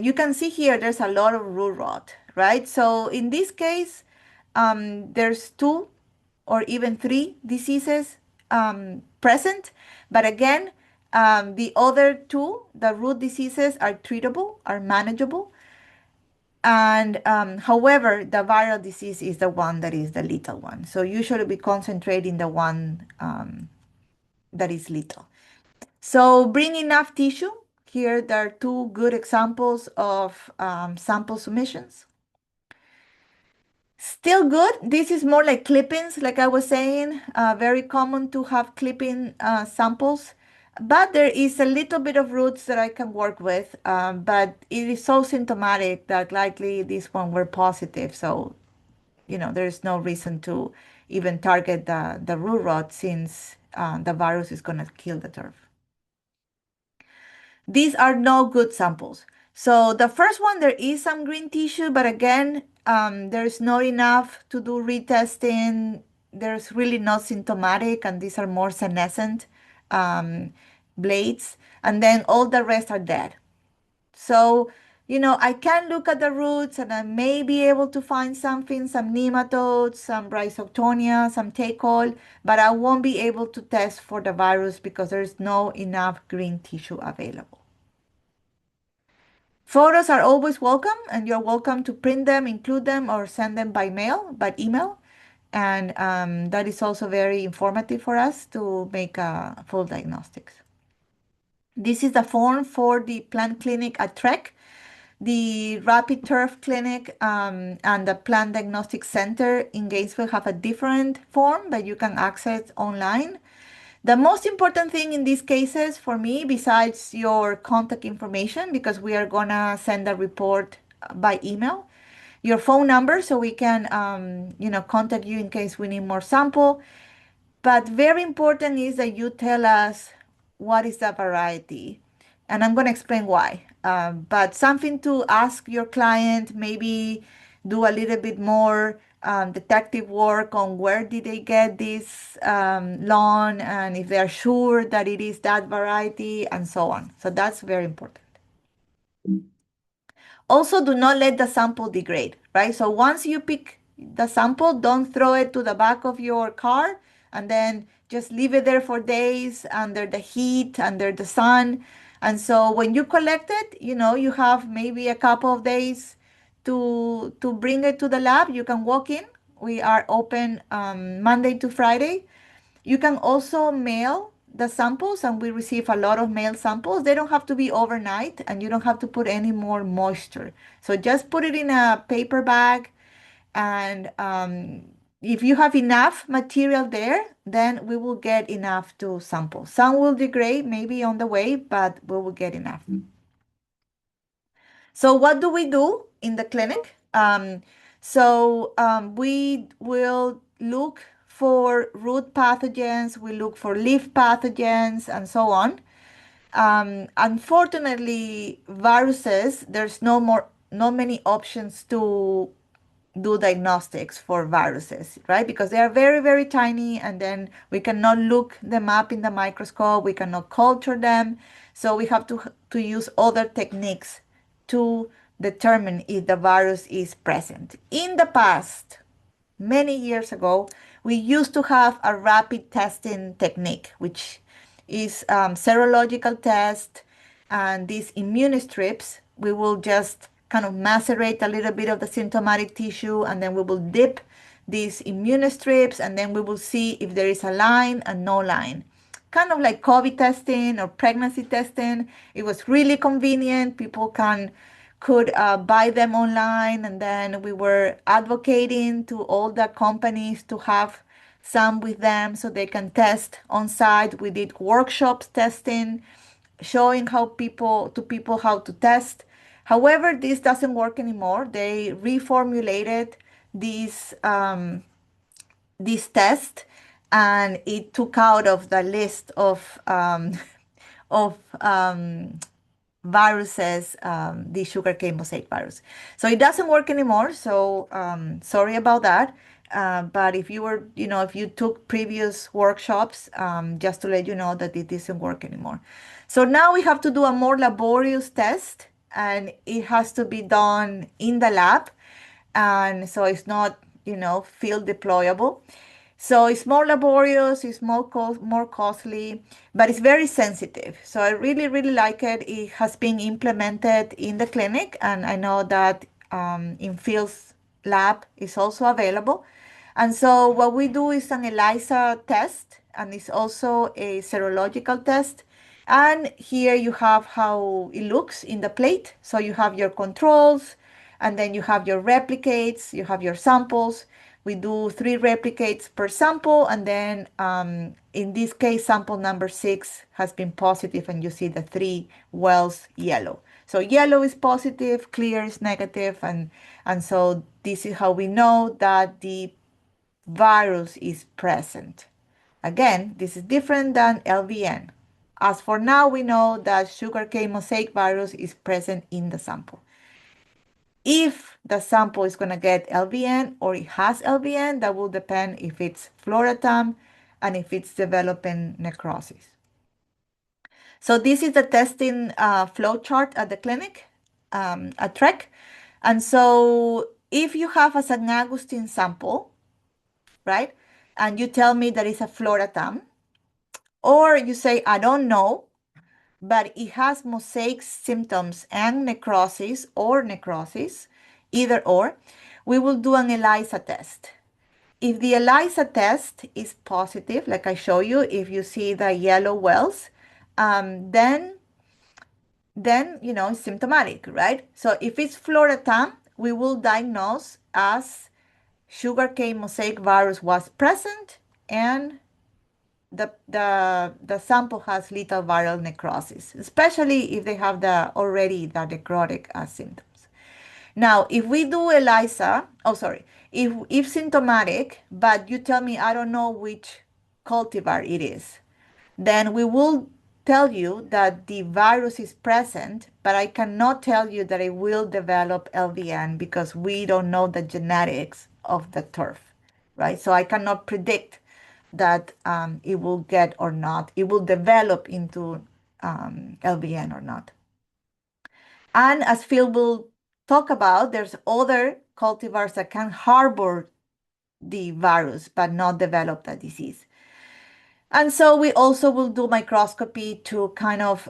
you can see here, there's a lot of root rot, right? So in this case, there's 2 or even 3 diseases present. But again, the other 2, the root diseases, are treatable, are manageable. And however, the viral disease is the one that is the lethal one. So usually we concentrate in the one that is lethal. So bring enough tissue. Here there are 2 good examples of sample submissions. Still good. This is more like clippings, like I was saying. Very common to have clipping samples. But there is a little bit of roots that I can work with. But it is so symptomatic that likely this one were positive. So, there's no reason to even target the root rot, since the virus is going to kill the turf. These are no good samples. So the first one, there is some green tissue, but again, there's not enough to do retesting. there's really not symptomatic, and these are more senescent um, blades. And then all the rest are dead. So, I can look at the roots and I may be able to find something, some nematodes, some rhizoctonia, some takol, but I won't be able to test for the virus because there's no enough green tissue available. Photos are always welcome, and you're welcome to print them, include them, or send them by mail, by email. And that is also very informative for us to make full diagnostics. This is the form for the plant clinic at Trek. The Rapid Turf Clinic and the Plant Diagnostic Center in Gainesville have a different form that you can access online. The most important thing in these cases for me, besides your contact information, because we are gonna send a report by email, your phone number so we can, contact you in case we need more sample. But very important is that you tell us what is the variety. And I'm going to explain why. But something to ask your client, maybe do a little bit more detective work on where did they get this lawn and if they're sure that it is that variety and so on. So that's very important. Also, do not let the sample degrade, right? So once you pick the sample, don't throw it to the back of your car and then just leave it there for days under the heat, under the sun. And so when you collect it, you have maybe a couple of days to bring it to the lab. You can walk in. We are open Monday to Friday. You can also mail the samples, and we receive a lot of mail samples. They don't have to be overnight, and you don't have to put any more moisture. So just put it in a paper bag, and if you have enough material there, then we will get enough to sample. Some will degrade maybe on the way, but we will get enough. So what do we do in the clinic? We will look for root pathogens, we look for leaf pathogens, and so on. Unfortunately, viruses, there's not many options to do diagnostics for viruses, right? Because they are very, very tiny, and then we cannot look them up in the microscope, we cannot culture them. So we have to use other techniques to determine if the virus is present. In the past, many years ago, we used to have a rapid testing technique, which is serological test and these immune strips. We will just kind of macerate a little bit of the symptomatic tissue, and then we will dip these immune strips, and then we will see if there is a line and no line. Kind of like COVID testing or pregnancy testing. It was really convenient. People could buy them online, and then we were advocating to all the companies to have some with them so they can test on site. We did workshops testing, showing people how to test. However, this doesn't work anymore. They reformulated this test, and it took out of the list of of viruses, the sugarcane mosaic virus. So it doesn't work anymore. So sorry about that. But if you took previous workshops, just to let you know that it doesn't work anymore. So now we have to do a more laborious test, and it has to be done in the lab. And so it's not, field deployable. So it's more laborious, it's more costly, but it's very sensitive. So I really, really like it. It has been implemented in the clinic, and I know that in Phil's lab is also available. And so what we do is an ELISA test, and it's also a serological test. And here you have how it looks in the plate. So you have your controls, and then you have your replicates, you have your samples. We do 3 replicates per sample, and then in this case, sample number 6 has been positive, and you see the 3 wells yellow. So yellow is positive, clear is negative, and so this is how we know that the virus is present. Again, this is different than LVN. As for now, we know that sugarcane mosaic virus is present in the sample. If the sample is going to get LVN or it has LVN, that will depend if it's Floratam and if it's developing necrosis. So this is the testing flow chart at the clinic, at TREC. And so if you have a San Agustin sample, right, and you tell me that it's a Floratam, or you say, I don't know, but it has mosaic symptoms and necrosis or necrosis, either or, we will do an ELISA test. If the ELISA test is positive, like I show you, if you see the yellow wells, then it's symptomatic, right? So if it's Floratam, we will diagnose as Sugarcane Mosaic Virus was present and the sample has lethal viral necrosis, especially if they have already the necrotic symptoms. Now, if we do ELISA, if symptomatic, but you tell me I don't know which cultivar it is, then we will tell you that the virus is present, but I cannot tell you that it will develop LVN because we don't know the genetics of the turf, right? So I cannot predict that it will get or not, it will develop into LVN or not. And as Phil will talk about, there's other cultivars that can harbor the virus but not develop the disease. And so we also will do microscopy to kind of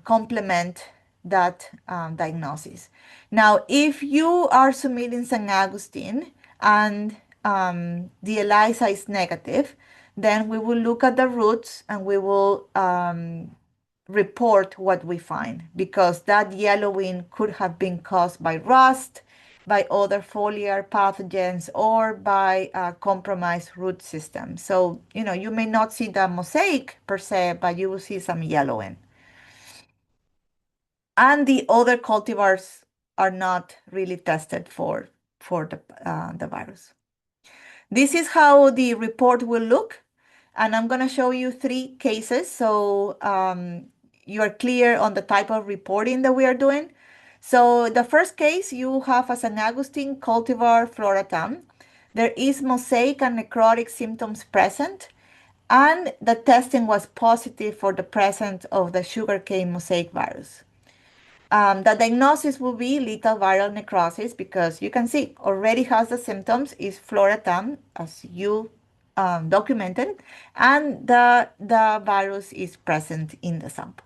complement that diagnosis. Now, if you are submitting San Agustin and the ELISA is negative, then we will look at the roots and we will report what we find, because that yellowing could have been caused by rust, by other foliar pathogens, or by a compromised root system. So, you may not see the mosaic per se, but you will see some yellowing. And the other cultivars are not really tested for the virus. This is how the report will look. And I'm going to show you 3 cases so you are clear on the type of reporting that we are doing. So the first case, you have a San Agustin cultivar Floratam. There is mosaic and necrotic symptoms present, and the testing was positive for the presence of the sugarcane mosaic virus. The diagnosis will be lethal viral necrosis because you can see already has the symptoms, is Floratam, as you documented, and the virus is present in the sample.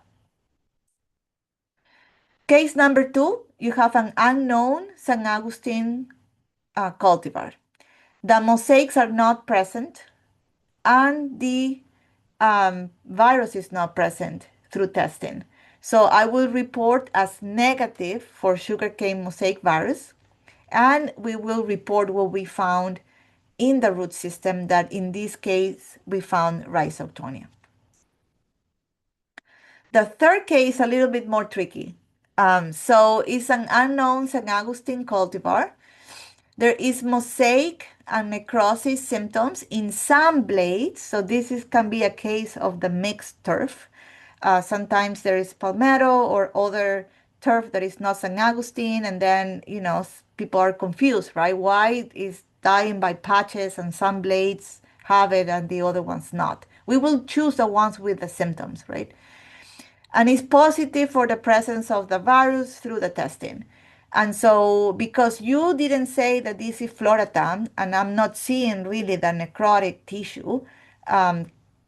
Case number 2, you have an unknown San Agustin cultivar. The mosaics are not present, and the virus is not present through testing. So I will report as negative for sugarcane mosaic virus, and we will report what we found in the root system, that in this case, we found Rhizoctonia. The third case, a little bit more tricky. So it's an unknown San Agustin cultivar. There is mosaic and necrosis symptoms in some blades. So this can be a case of the mixed turf. Sometimes there is palmetto or other turf that is not San Agustin, and then, people are confused, right? Why is dying by patches and some blades have it and the other ones not? We will choose the ones with the symptoms, right? And it's positive for the presence of the virus through the testing. And so because you didn't say that this is Floratam, and I'm not seeing really the necrotic tissue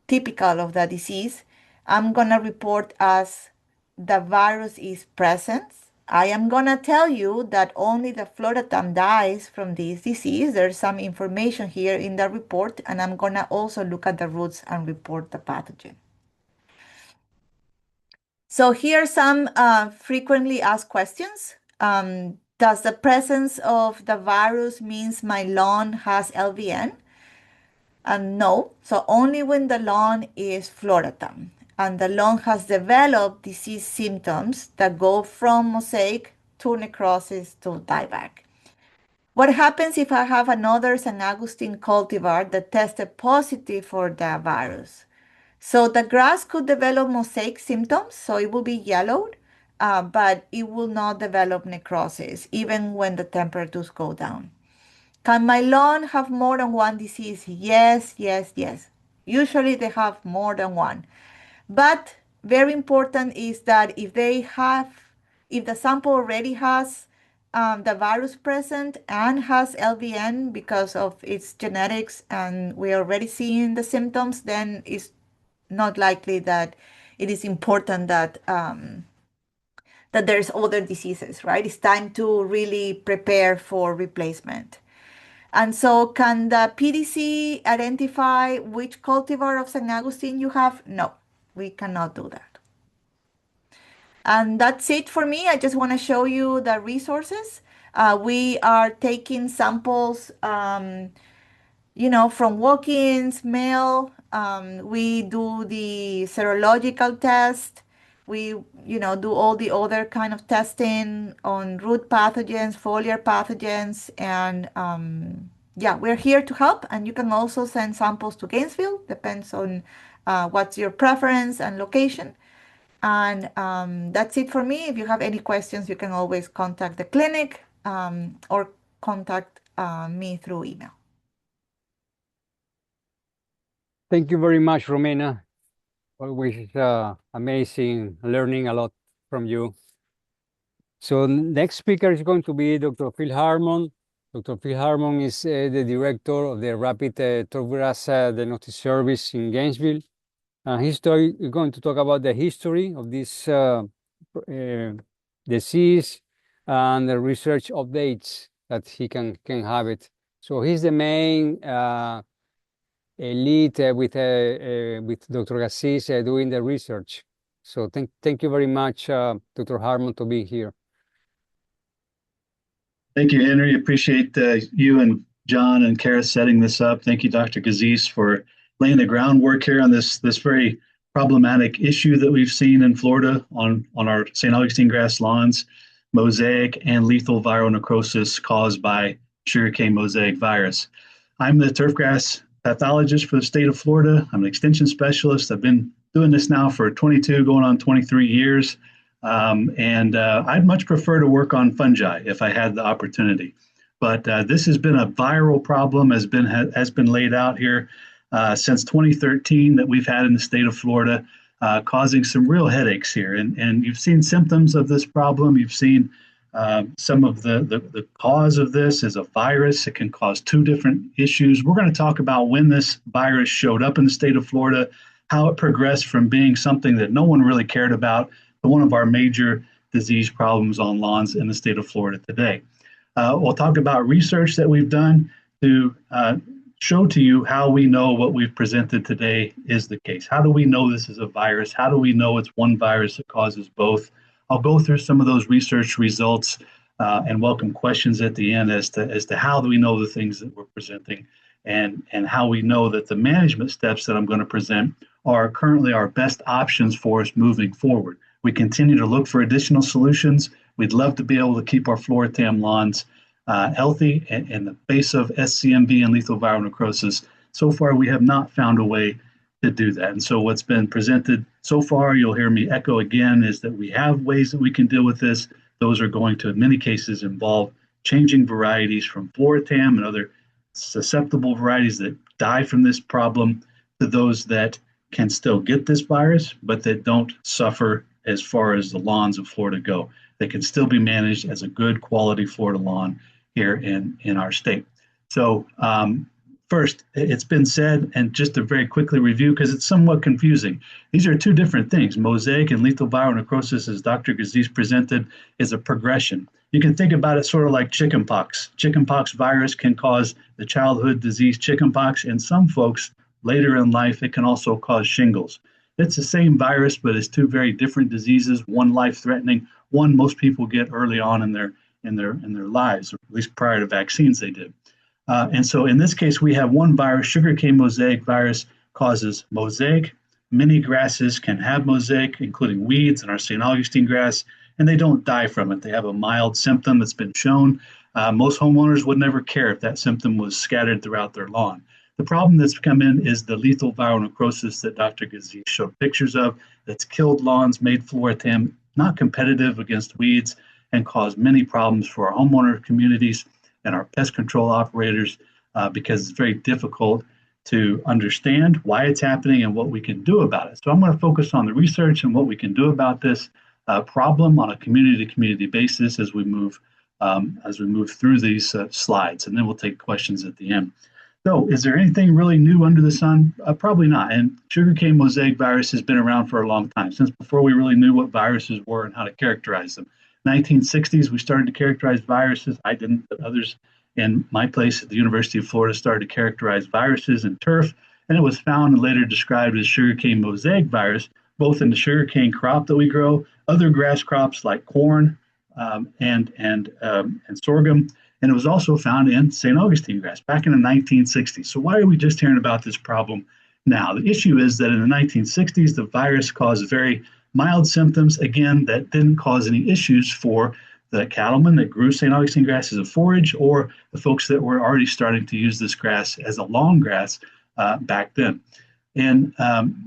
typical of the disease, I'm going to report as the virus is present. I am going to tell you that only the Floratam dies from this disease. There's some information here in the report, and I'm going to also look at the roots and report the pathogen. So here are some frequently asked questions. Does the presence of the virus means my lawn has LVN? No. So only when the lawn is Floratam and the lawn has developed disease symptoms that go from mosaic to necrosis to dieback. What happens if I have another San Agustin cultivar that tested positive for the virus? So the grass could develop mosaic symptoms, so it will be yellowed, but it will not develop necrosis even when the temperatures go down. Can my lawn have more than one disease? Yes, yes, yes. Usually they have more than one. But very important is that if the sample already has the virus present and has LVN because of its genetics, and we're already seeing the symptoms, then it's not likely that it is important that there's other diseases, right? It's time to really prepare for replacement. And so, can the PDC identify which cultivar of St. Augustine you have? No, we cannot do that. And that's it for me. I just want to show you the resources. We are taking samples, from walk-ins, mail. We do the serological test. We, do all the other kind of testing on root pathogens, foliar pathogens, and yeah, we're here to help. And you can also send samples to Gainesville, depends on what's your preference and location. And that's it for me. If you have any questions, you can always contact the clinic or contact me through email. Thank you very much, Romina. Always amazing learning a lot from you. So next speaker is going to be Dr. Phil Harmon. Dr. Phil Harmon is the director of the Rapid Turfgrass Diagnostic Service in Gainesville. He's going to talk about the history of this disease and the research updates that he can have it. So he's the main lead with Dr. Gassis doing the research. So thank you very much, Dr. Harmon, to be here. Thank you, Henry. Appreciate you and John and Kara setting this up. Thank you, Dr. Gassis, for laying the groundwork here on this very problematic issue that we've seen in Florida on our St. Augustine grass lawns, mosaic and lethal viral necrosis caused by Sugarcane Mosaic Virus. I'm the turfgrass pathologist for the state of Florida. I'm an extension specialist. I've been doing this now for 22, going on 23 years. I'd much prefer to work on fungi if I had the opportunity. But this has been a viral problem, has been laid out here since 2013 that we've had in the state of Florida, causing some real headaches here. And you've seen symptoms of this problem. You've seen some of the cause of this is a virus. It can cause two different issues. We're going to talk about when this virus showed up in the state of Florida, how it progressed from being something that no one really cared about to one of our major disease problems on lawns in the state of Florida today. We'll talk about research that we've done to show to you how we know what we've presented today is the case. How do we know this is a virus? How do we know it's one virus that causes both? I'll go through some of those research results and welcome questions at the end as to how do we know the things that we're presenting and how we know that the management steps that I'm going to present are currently our best options for us moving forward. We continue to look for additional solutions. We'd love to be able to keep our Floratam lawns healthy in the face of SCMV and lethal viral necrosis. So far, we have not found a way to do that. And so what's been presented so far, you'll hear me echo again, is that we have ways that we can deal with this. Those are going to, in many cases, involve changing varieties from Floratam and other susceptible varieties that die from this problem to those that can still get this virus, but that don't suffer as far as the lawns of Florida go. They can still be managed as a good quality Florida lawn here in our state. So first, it's been said, and just to very quickly review, because it's somewhat confusing. These are two different things. Mosaic and lethal viral necrosis, as Dr. Gassis presented, is a progression. You can think about it sort of like chickenpox. Chickenpox virus can cause the childhood disease chickenpox, and some folks later in life, it can also cause shingles. It's the same virus, but it's two very different diseases. One life-threatening, one most people get early on in their lives, or at least prior to vaccines they did. And so in this case, we have one virus. Sugarcane mosaic virus causes mosaic. Many grasses can have mosaic, including weeds and our St. Augustine grass, and they don't die from it. They have a mild symptom that's been shown. Most homeowners would never care if that symptom was scattered throughout their lawn. The problem that's come in is the lethal viral necrosis that Dr. Gassis showed pictures of that's killed lawns, made Floratam not competitive against weeds and cause many problems for our homeowner communities and our pest control operators because it's very difficult to understand why it's happening and what we can do about it. So I'm going to focus on the research and what we can do about this problem on a community-to-community basis as we move through these slides, and then we'll take questions at the end. So, is there anything really new under the sun? Probably not. And sugarcane mosaic virus has been around for a long time, since before we really knew what viruses were and how to characterize them. 1960s, we started to characterize viruses. I didn't, but others in my place at the University of Florida started to characterize viruses in turf, and it was found and later described as sugarcane mosaic virus, both in the sugarcane crop that we grow, other grass crops like corn and sorghum, and it was also found in St. Augustine grass back in the 1960s. So why are we just hearing about this problem now? The issue is that in the 1960s, the virus caused very mild symptoms, again, that didn't cause any issues for the cattlemen that grew St. Augustine grass as a forage or the folks that were already starting to use this grass as a long grass back then. In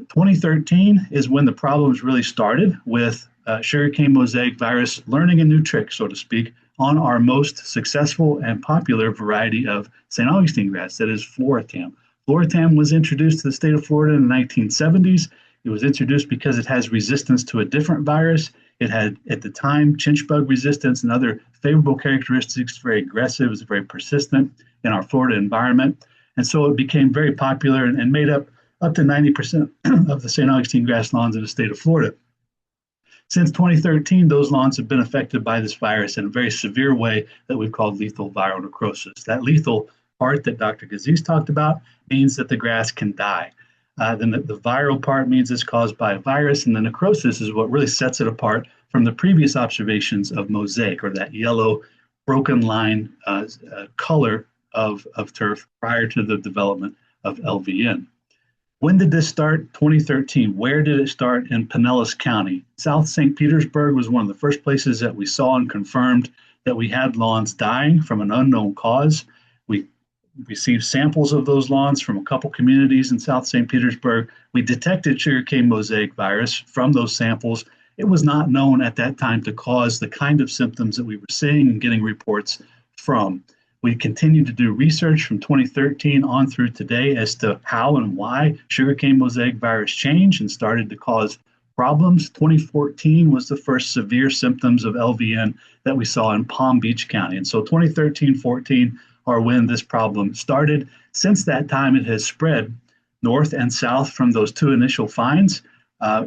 2013 is when the problems really started with sugarcane mosaic virus learning a new trick, so to speak, on our most successful and popular variety of St. Augustine grass, that is Floratam. Floratam was introduced to the state of Florida in the 1970s. It was introduced because it has resistance to a different virus. It had, at the time, chinch bug resistance and other favorable characteristics, very aggressive, it was very persistent in our Florida environment. And so it became very popular and made up to 90% of the St. Augustine grass lawns in the state of Florida. Since 2013, those lawns have been affected by this virus in a very severe way that we've called lethal viral necrosis. That lethal part that Dr. Gaziz talked about means that the grass can die. Then the viral part means it's caused by a virus, and the necrosis is what really sets it apart from the previous observations of mosaic, or that yellow broken line color of turf prior to the development of LVN. When did this start? 2013. Where did it start? In Pinellas County. South St. Petersburg was one of the first places that we saw and confirmed that we had lawns dying from an unknown cause. We received samples of those lawns from a couple communities in South St. Petersburg. We detected sugarcane mosaic virus from those samples. It was not known at that time to cause the kind of symptoms that we were seeing and getting reports from. We continued to do research from 2013 on through today as to how and why sugarcane mosaic virus changed and started to cause problems. 2014 was the first severe symptoms of LVN that we saw in Palm Beach County. And so 2013-14 are when this problem started. Since that time, it has spread north and south from those two initial finds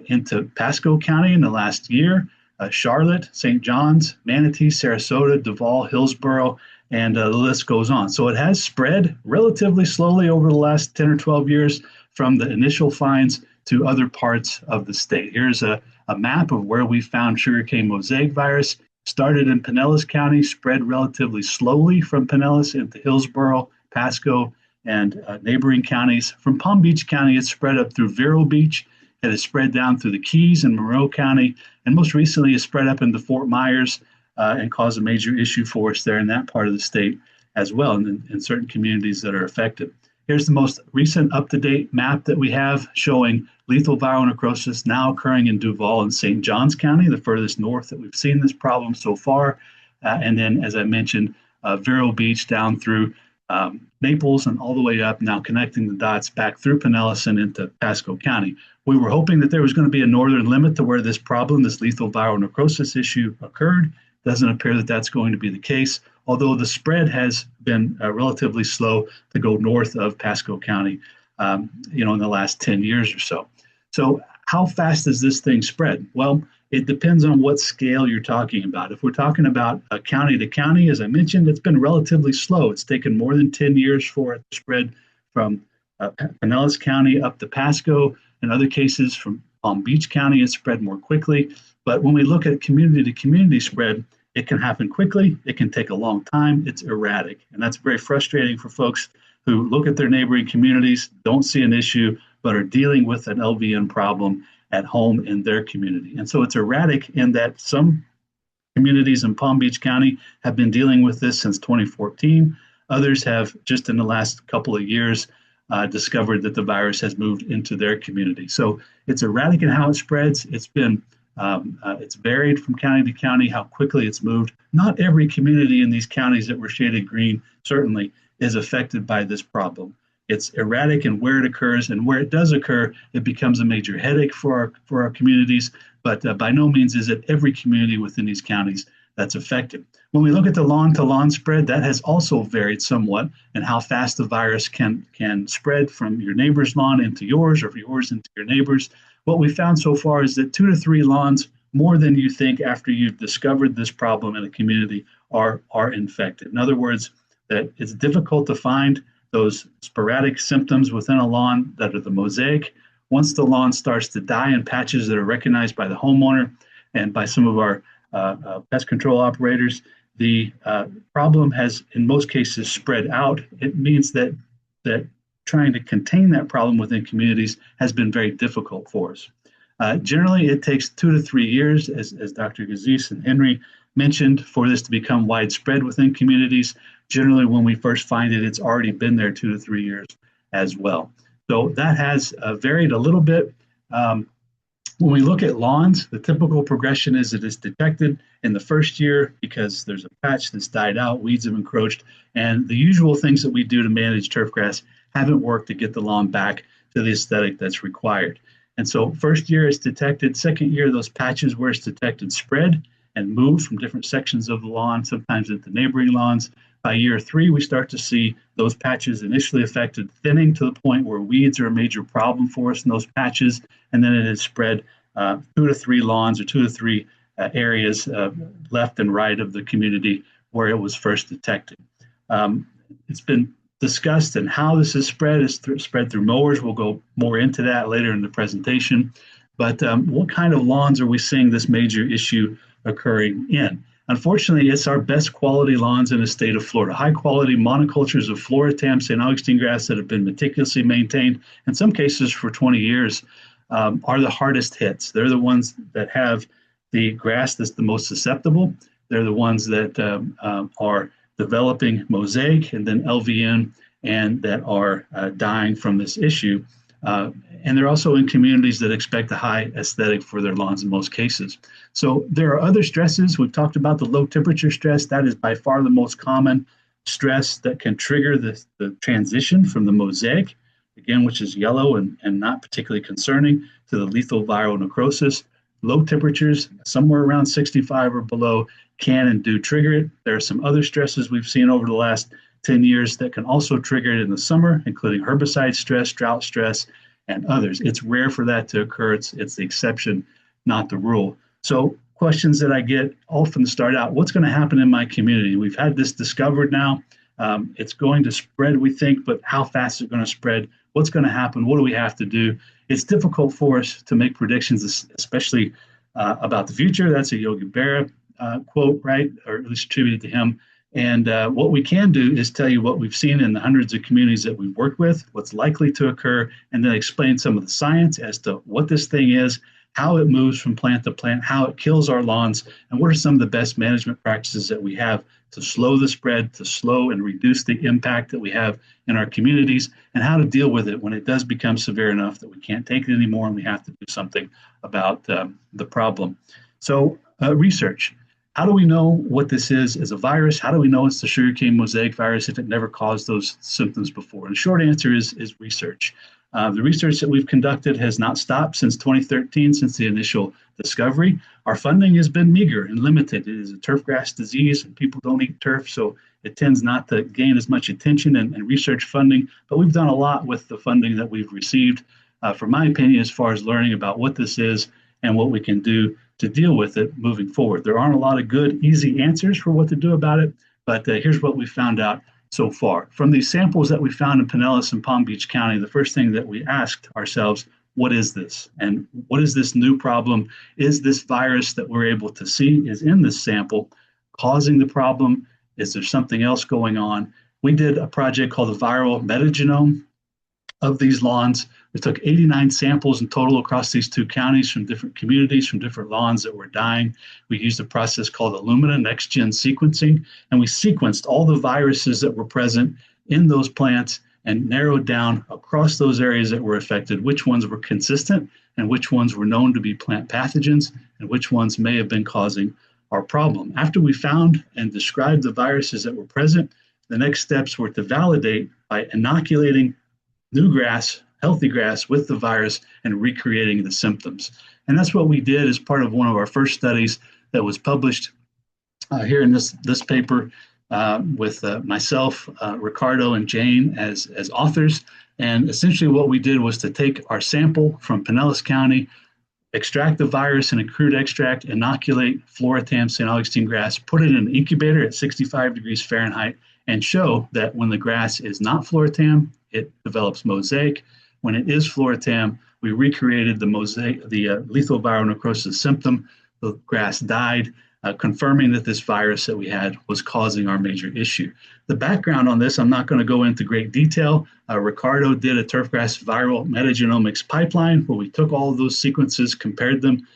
into Pasco County in the last year, Charlotte, St. John's, Manatee, Sarasota, Duval, Hillsborough, and the list goes on. So it has spread relatively slowly over the last 10 or 12 years from the initial finds to other parts of the state. Here's a map of where we found sugarcane mosaic virus. Started in Pinellas County, spread relatively slowly from Pinellas into Hillsborough, Pasco, and neighboring counties. From Palm Beach County, it spread up through Vero Beach. It has spread down through the Keys and Monroe County, and most recently it spread up into Fort Myers and caused a major issue for us there in that part of the state as well, and in certain communities that are affected. Here's the most recent up-to-date map that we have showing lethal viral necrosis now occurring in Duval and St. Johns County, the furthest north that we've seen this problem so far. And then, as I mentioned, Vero Beach down through Naples and all the way up, now connecting the dots back through Pinellas and into Pasco County. We were hoping that there was going to be a northern limit to where this problem, this lethal viral necrosis issue, occurred. Doesn't appear that that's going to be the case, although the spread has been relatively slow to go north of Pasco County, in the last 10 years or so. So how fast does this thing spread? Well, it depends on what scale you're talking about. If we're talking about county to county, as I mentioned, it's been relatively slow. It's taken more than 10 years for it to spread from Pinellas County up to Pasco. In other cases, from Palm Beach County, it spread more quickly. But when we look at community to community spread, it can happen quickly. It can take a long time. It's erratic. And that's very frustrating for folks who look at their neighboring communities, don't see an issue, but are dealing with an LVN problem at home in their community. And so it's erratic in that some communities in Palm Beach County have been dealing with this since 2014. Others have just in the last couple of years discovered that the virus has moved into their community. So it's erratic in how it spreads. It's been It's varied from county to county how quickly it's moved. Not every community in these counties that were shaded green certainly is affected by this problem. It's erratic in where it occurs, and where it does occur, it becomes a major headache for our communities. But by no means is it every community within these counties that's affected. When we look at the lawn-to-lawn spread, that has also varied somewhat in how fast the virus can spread from your neighbor's lawn into yours, or from yours into your neighbor's. What we found so far is that 2 to 3 lawns, more than you think after you've discovered this problem in a community, are infected. In other words, that it's difficult to find those sporadic symptoms within a lawn that are the mosaic. Once the lawn starts to die in patches that are recognized by the homeowner and by some of our pest control operators, the problem has, in most cases, spread out. It means that trying to contain that problem within communities has been very difficult for us. Generally, it takes 2 to 3 years, as Dr. Gazis and Henry mentioned, for this to become widespread within communities. Generally, when we first find it, it's already been there 2 to 3 years as well. So that has varied a little bit. When we look at lawns, the typical progression is it is detected in the first year because there's a patch that's died out, weeds have encroached, and the usual things that we do to manage turfgrass haven't worked to get the lawn back to the aesthetic that's required. And so first year it's detected. Second year, those patches where it's detected spread and move from different sections of the lawn, sometimes into neighboring lawns. By year 3, we start to see those patches initially affected thinning to the point where weeds are a major problem for us in those patches, and then it has spread 2 to 3 lawns or 2 to 3 areas left and right of the community where it was first detected. It's been discussed, and how this is spread through mowers. We'll go more into that later in the presentation. But what kind of lawns are we seeing this major issue occurring in? Unfortunately, it's our best quality lawns in the state of Florida. High quality monocultures of Floratam, St. Augustine grass that have been meticulously maintained, in some cases for 20 years, are the hardest hits. They're the ones that have the grass that's the most susceptible. They're the ones that are developing mosaic and then LVN, and that are dying from this issue. And they're also in communities that expect a high aesthetic for their lawns in most cases. So there are other stresses. We've talked about the low temperature stress. That is by far the most common stress that can trigger the transition from the mosaic, again, which is yellow and not particularly concerning, to the lethal viral necrosis. Low temperatures, somewhere around 65 or below, can and do trigger it. There are some other stresses we've seen over the last 10 years that can also trigger it in the summer, including herbicide stress, drought stress, and others. It's rare for that to occur. It's the exception, not the rule. So questions that I get often start out, what's going to happen in my community? We've had this discovered now. It's going to spread, we think, but how fast is it going to spread? What's going to happen? What do we have to do? It's difficult for us to make predictions, especially about the future. That's a Yogi Berra quote, right? Or at least attributed to him. And what we can do is tell you what we've seen in the hundreds of communities that we've worked with, what's likely to occur, and then explain some of the science as to what this thing is, how it moves from plant to plant, how it kills our lawns, and what are some of the best management practices that we have to slow the spread, to slow and reduce the impact that we have in our communities, and how to deal with it when it does become severe enough that we can't take it anymore and we have to do something about the problem. So research. How do we know what this is as a virus? How do we know it's the Sugarcane Mosaic Virus if it never caused those symptoms before? And the short answer is research. The research that we've conducted has not stopped since 2013, since the initial discovery. Our funding has been meager and limited. It is a turfgrass disease, and people don't eat turf, so it tends not to gain as much attention and research funding. But we've done a lot with the funding that we've received, from my opinion, as far as learning about what this is and what we can do to deal with it moving forward. There aren't a lot of good, easy answers for what to do about it, but here's what we found out so far. From these samples that we found in Pinellas and Palm Beach County, the first thing that we asked ourselves, what is this? And what is this new problem? Is this virus that we're able to see is in this sample causing the problem? Is there something else going on? We did a project called the Viral Metagenome of these lawns. We took 89 samples in total across these 2 counties from different communities, from different lawns that were dying. We used a process called Illumina next-gen sequencing, and we sequenced all the viruses that were present in those plants and narrowed down across those areas that were affected which ones were consistent and which ones were known to be plant pathogens and which ones may have been causing our problem. After we found and described the viruses that were present, the next steps were to validate by inoculating new grass, healthy grass with the virus and recreating the symptoms. And that's what we did as part of one of our first studies that was published here in this paper with myself, Ricardo, and Jane as authors. And essentially what we did was to take our sample from Pinellas County, extract the virus in a crude extract, inoculate Floratam St. Augustine grass, put it in an incubator at 65 degrees Fahrenheit, and show that when the grass is not Floratam, it develops mosaic. When it is Floratam, we recreated the lethal viral necrosis symptom. The grass died, confirming that this virus that we had was causing our major issue. The background on this, I'm not going to go into great detail. Ricardo did a turfgrass viral metagenomics pipeline where we took all of those sequences, compared them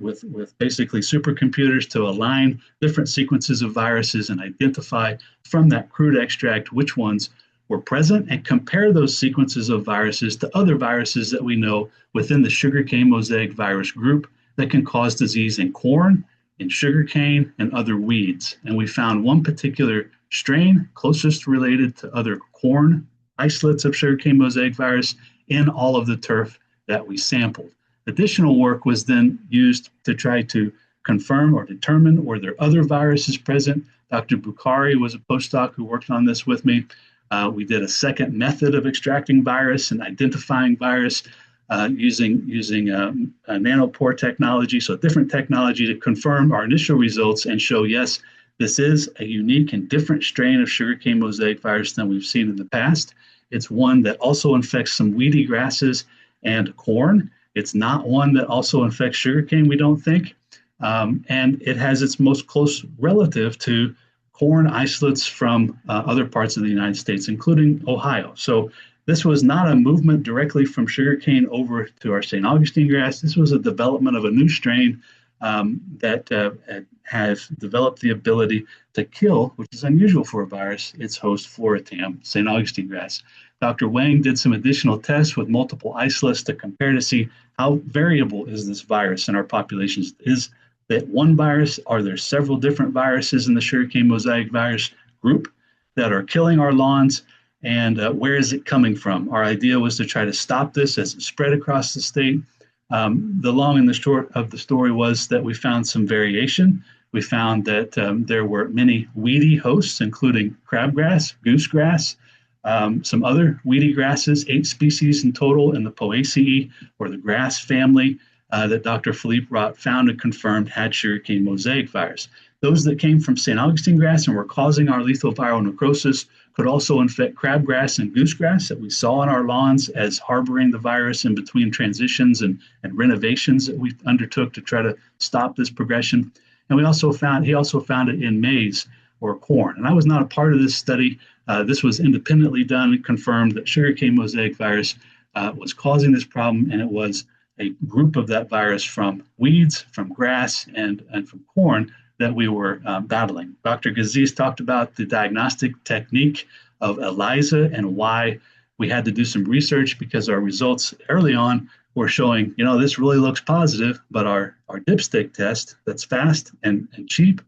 with basically supercomputers to align different sequences of viruses and identify from that crude extract which ones were present, and compare those sequences of viruses to other viruses that we know within the Sugarcane Mosaic Virus group that can cause disease in corn, in sugarcane, and other weeds. And we found one particular strain closest related to other corn isolates of Sugarcane Mosaic Virus in all of the turf that we sampled. Additional work was then used to try to confirm or determine were there other viruses present. Dr. Bukhari was a postdoc who worked on this with me. We did a second method of extracting virus and identifying virus using nanopore technology, so different technology to confirm our initial results and show, yes, this is a unique and different strain of Sugarcane Mosaic Virus than we've seen in the past. It's one that also infects some weedy grasses and corn. It's not one that also infects sugarcane, we don't think. And it has its most close relative to corn isolates from other parts of the United States, including Ohio. So this was not a movement directly from sugarcane over to our St. Augustine grass. This was a development of a new strain that has developed the ability to kill, which is unusual for a virus, its host Floratam, St. Augustine grass. Dr. Wang did some additional tests with multiple isolates to compare to see how variable is this virus in our populations. Is that one virus? Are there several different viruses in the Sugarcane Mosaic Virus group that are killing our lawns? And where is it coming from? Our idea was to try to stop this as it spread across the state. The long and the short of the story was that we found some variation. We found that there were many weedy hosts, including crabgrass, goosegrass, some other weedy grasses, 8 species in total in the Poaceae, or the grass family, that Dr. Philippe Rott found and confirmed had Sugarcane Mosaic Virus. Those that came from St. Augustine grass and were causing our lethal viral necrosis could also infect crabgrass and goosegrass that we saw on our lawns as harboring the virus in between transitions and renovations that we undertook to try to stop this progression. And he also found it in maize or corn. And I was not a part of this study. This was independently done and confirmed that Sugarcane Mosaic Virus was causing this problem, and it was a group of that virus from weeds, from grass, and from corn that we were battling. Dr. Gaziz talked about the diagnostic technique of ELISA and why we had to do some research, because our results early on were showing, this really looks positive, but our dipstick test that's fast and cheap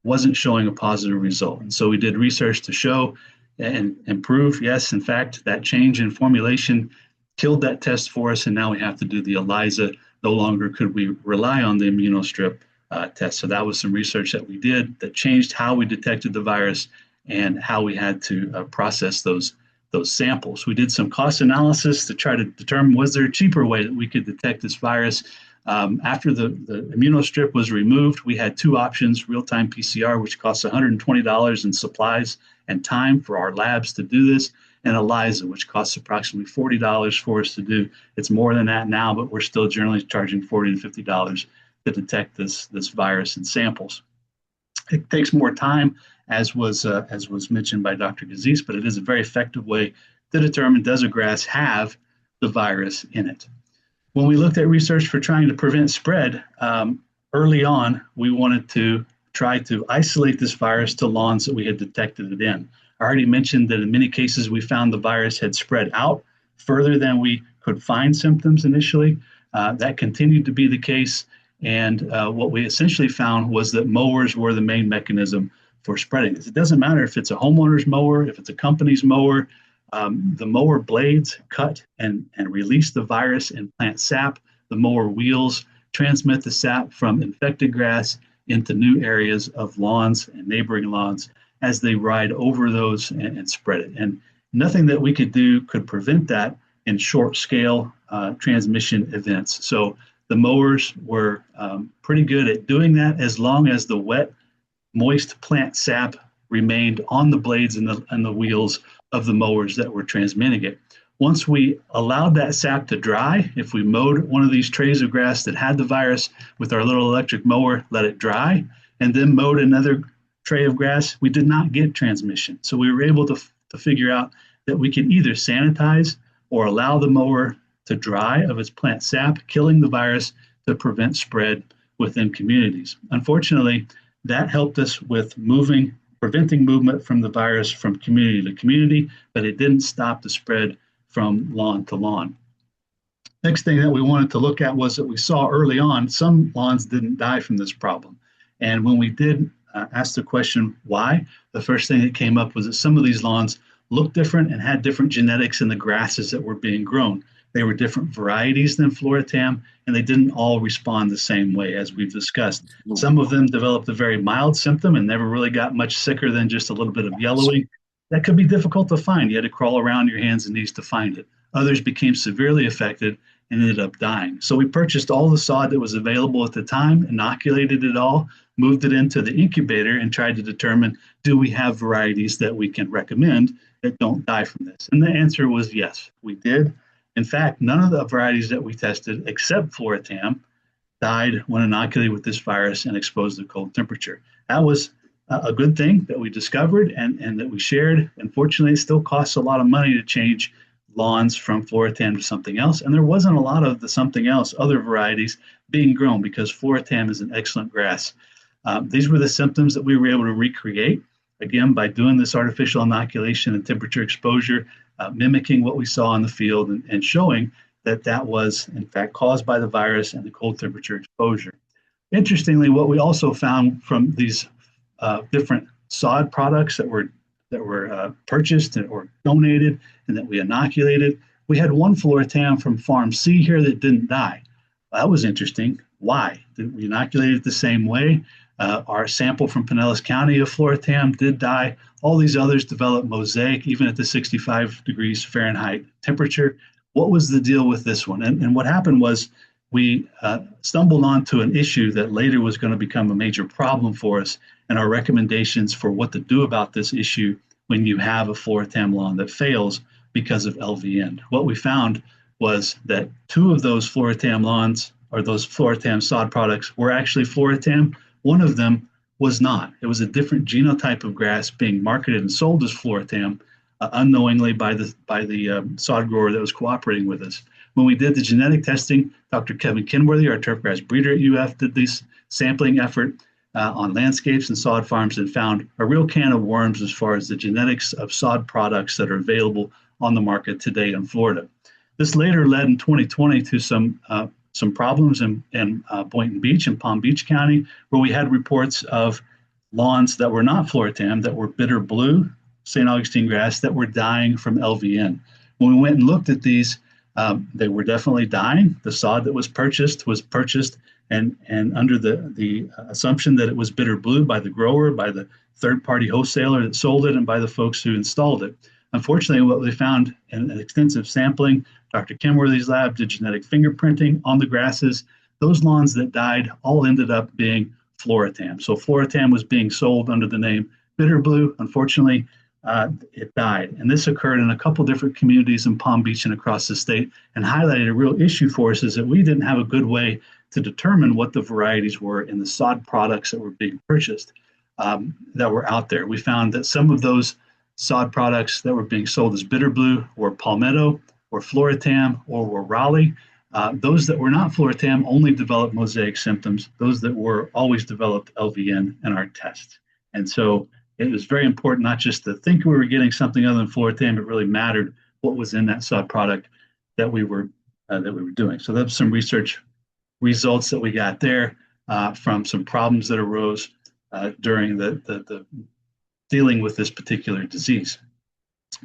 wasn't showing a positive result. And so we did research to show and prove, yes, in fact, that change in formulation killed that test for us, and now we have to do the ELISA. No longer could we rely on the immunostrip test. So that was some research that we did that changed how we detected the virus and how we had to process those samples. We did some cost analysis to try to determine, was there a cheaper way that we could detect this virus? After the immunostrip was removed, we had 2 options: real-time PCR, which costs $120 in supplies and time for our labs to do this, and ELISA, which costs approximately $40 for us to do. It's more than that now, but we're still generally charging $40 to $50 to detect this virus in samples. It takes more time, as was mentioned by Dr. Gaziz, but it is a very effective way to determine, does a grass have the virus in it. When we looked at research for trying to prevent spread, early on, we wanted to try to isolate this virus to lawns that we had detected it in. I already mentioned that in many cases we found the virus had spread out further than we could find symptoms initially. That continued to be the case. And what we essentially found was that mowers were the main mechanism for spreading this. It doesn't matter if it's a homeowner's mower, if it's a company's mower, the mower blades cut and release the virus and plant sap. The mower wheels transmit the sap from infected grass into new areas of lawns and neighboring lawns as they ride over those and spread it. And nothing that we could do could prevent that in short scale transmission events. So the mowers were pretty good at doing that as long as the wet, moist plant sap remained on the blades and the wheels of the mowers that were transmitting it. Once we allowed that sap to dry, if we mowed one of these trays of grass that had the virus with our little electric mower, let it dry, and then mowed another tray of grass, we did not get transmission. So we were able to figure out that we could either sanitize or allow the mower to dry of its plant sap, killing the virus to prevent spread within communities. Unfortunately, that helped us with preventing movement from the virus from community to community, but it didn't stop the spread from lawn to lawn. Next thing that we wanted to look at was that we saw early on some lawns didn't die from this problem. And when we did ask the question why, the first thing that came up was that some of these lawns looked different and had different genetics in the grasses that were being grown. They were different varieties than Floratam, and they didn't all respond the same way, as we've discussed. Some of them developed a very mild symptom and never really got much sicker than just a little bit of yellowing. That could be difficult to find. You had to crawl around your hands and knees to find it. Others became severely affected and ended up dying. So we purchased all the sod that was available at the time, inoculated it all, moved it into the incubator, and tried to determine, do we have varieties that we can recommend that don't die from this? And the answer was yes, we did. In fact, none of the varieties that we tested, except Floratam, died when inoculated with this virus and exposed to cold temperature. That was a good thing that we discovered and that we shared. Unfortunately, it still costs a lot of money to change lawns from Floratam to something else. And there wasn't a lot of the something else, other varieties, being grown because Floratam is an excellent grass. These were the symptoms that we were able to recreate, again, by doing this artificial inoculation and temperature exposure, mimicking what we saw in the field and showing that that was, in fact, caused by the virus and the cold temperature exposure. Interestingly, what we also found from these different sod products that were purchased or donated and that we inoculated, we had one Floratam from Farm C here that didn't die. That was interesting. Why? Did we inoculate it the same way? Our sample from Pinellas County of Floratam did die. All these others developed mosaic, even at the 65 degrees Fahrenheit temperature. What was the deal with this one? And what happened was we stumbled onto an issue that later was going to become a major problem for us, and our recommendations for what to do about this issue when you have a Floratam lawn that fails because of LVN. What we found was that two of those Floratam lawns, or those Floratam sod products, were actually Floratam. One of them was not. It was a different genotype of grass being marketed and sold as Floratam unknowingly by the sod grower that was cooperating with us. When we did the genetic testing, Dr. Kevin Kenworthy, our turfgrass breeder at UF, did this sampling effort on landscapes and sod farms and found a real can of worms as far as the genetics of sod products that are available on the market today in Florida. This later led in 2020 to some problems in Boynton Beach and Palm Beach County, where we had reports of lawns that were not Floratam, that were bitter blue St. Augustine grass, that were dying from LVN. When we went and looked at these, they were definitely dying. The sod that was purchased and under the assumption that it was bitter blue by the grower, by the third-party wholesaler that sold it, and by the folks who installed it. Unfortunately, what they found in an extensive sampling, Dr. Kenworthy's lab did genetic fingerprinting on the grasses. Those lawns that died all ended up being Floratam. So Floratam was being sold under the name bitter blue. Unfortunately, it died. And this occurred in a couple different communities in Palm Beach and across the state, and highlighted a real issue for us is that we didn't have a good way to determine what the varieties were in the sod products that were being purchased that were out there. We found that some of those sod products that were being sold as bitter blue were Palmetto or Floratam or were Raleigh. Those that were not Floratam only developed mosaic symptoms. Those that were always developed LVN in our tests. And so it was very important not just to think we were getting something other than Floratam, it really mattered what was in that sod product that we were doing. So that's some research results that we got there from some problems that arose during the dealing with this particular disease.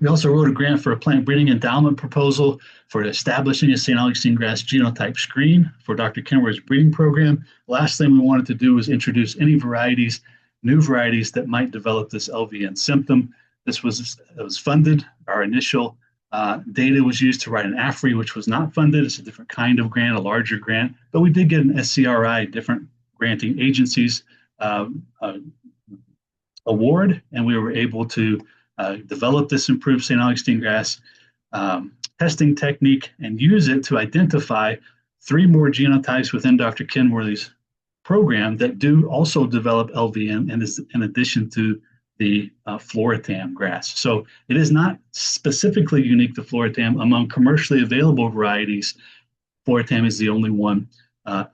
We also wrote a grant for a plant breeding endowment proposal for establishing a St. Augustine grass genotype screen for Dr. Kenworth's breeding program. Last thing we wanted to do was introduce any varieties, new varieties that might develop this LVN symptom. It was funded. Our initial data was used to write an AFRI, which was not funded. It's a different kind of grant, a larger grant, but we did get an SCRI, different granting agencies award, and we were able to develop this improved St. Augustine grass testing technique and use it to identify 3 more genotypes within Dr. Kenworthy's program that do also develop LVN, and is in addition to the Floratam grass. So it is not specifically unique to Floratam. Among commercially available varieties, Floratam is the only one,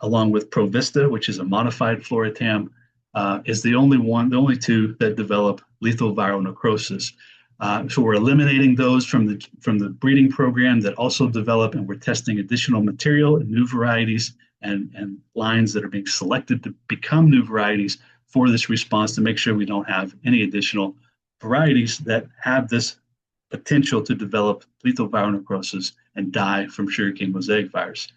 along with Provista, which is a modified Floratam, is the only 2 that develop lethal viral necrosis. So we're eliminating those from the breeding program that also develop, and we're testing additional material and new varieties and lines that are being selected to become new varieties for this response, to make sure we don't have any additional varieties that have this potential to develop lethal viral necrosis and die from Sugarcane Mosaic Virus.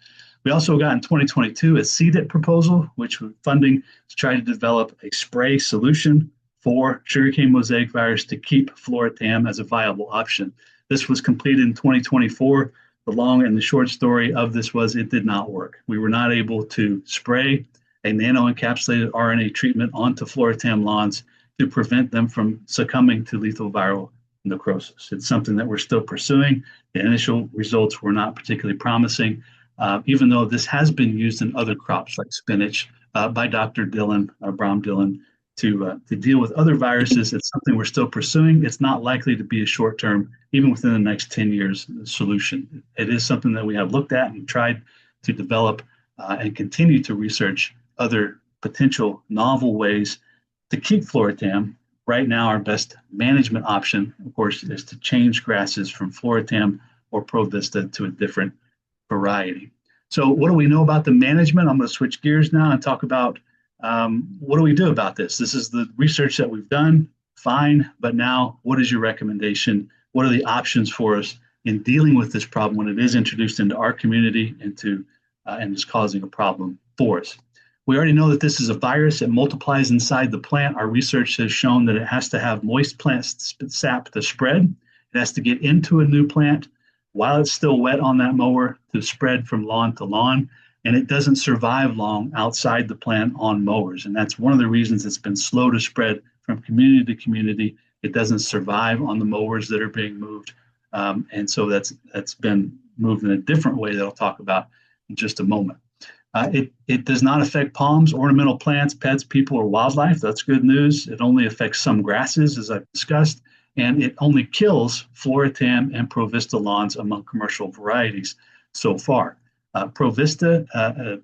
We also got in 2022 a CDIT proposal, which was funding to try to develop a spray solution for Sugarcane Mosaic Virus to keep Floratam as a viable option. This was completed in 2024. The long and the short story of this was it did not work. We were not able to spray a nano-encapsulated RNA treatment onto Floratam lawns to prevent them from succumbing to lethal viral necrosis. It's something that we're still pursuing. The initial results were not particularly promising, even though this has been used in other crops like spinach by Dr. Bram Dillon, to deal with other viruses. It's something we're still pursuing. It's not likely to be a short-term, even within the next 10 years, solution. It is something that we have looked at and tried to develop and continue to research other potential novel ways to keep Floratam. Right now, our best management option, of course, is to change grasses from Floratam or Provista to a different variety. So what do we know about the management? I'm going to switch gears now and talk about what do we do about this? This is the research that we've done, fine, but now what is your recommendation? What are the options for us in dealing with this problem when it is introduced into our community and is causing a problem for us? We already know that this is a virus. It multiplies inside the plant. Our research has shown that it has to have moist plant sap to spread. It has to get into a new plant while it's still wet on that mower to spread from lawn to lawn. And it doesn't survive long outside the plant on mowers. And that's one of the reasons it's been slow to spread from community to community. It doesn't survive on the mowers that are being moved. And so that's been moved in a different way that I'll talk about in just a moment. It does not affect palms, ornamental plants, pets, people, or wildlife. That's good news. It only affects some grasses, as I've discussed, and it only kills Floratam and Provista lawns among commercial varieties so far. Provista,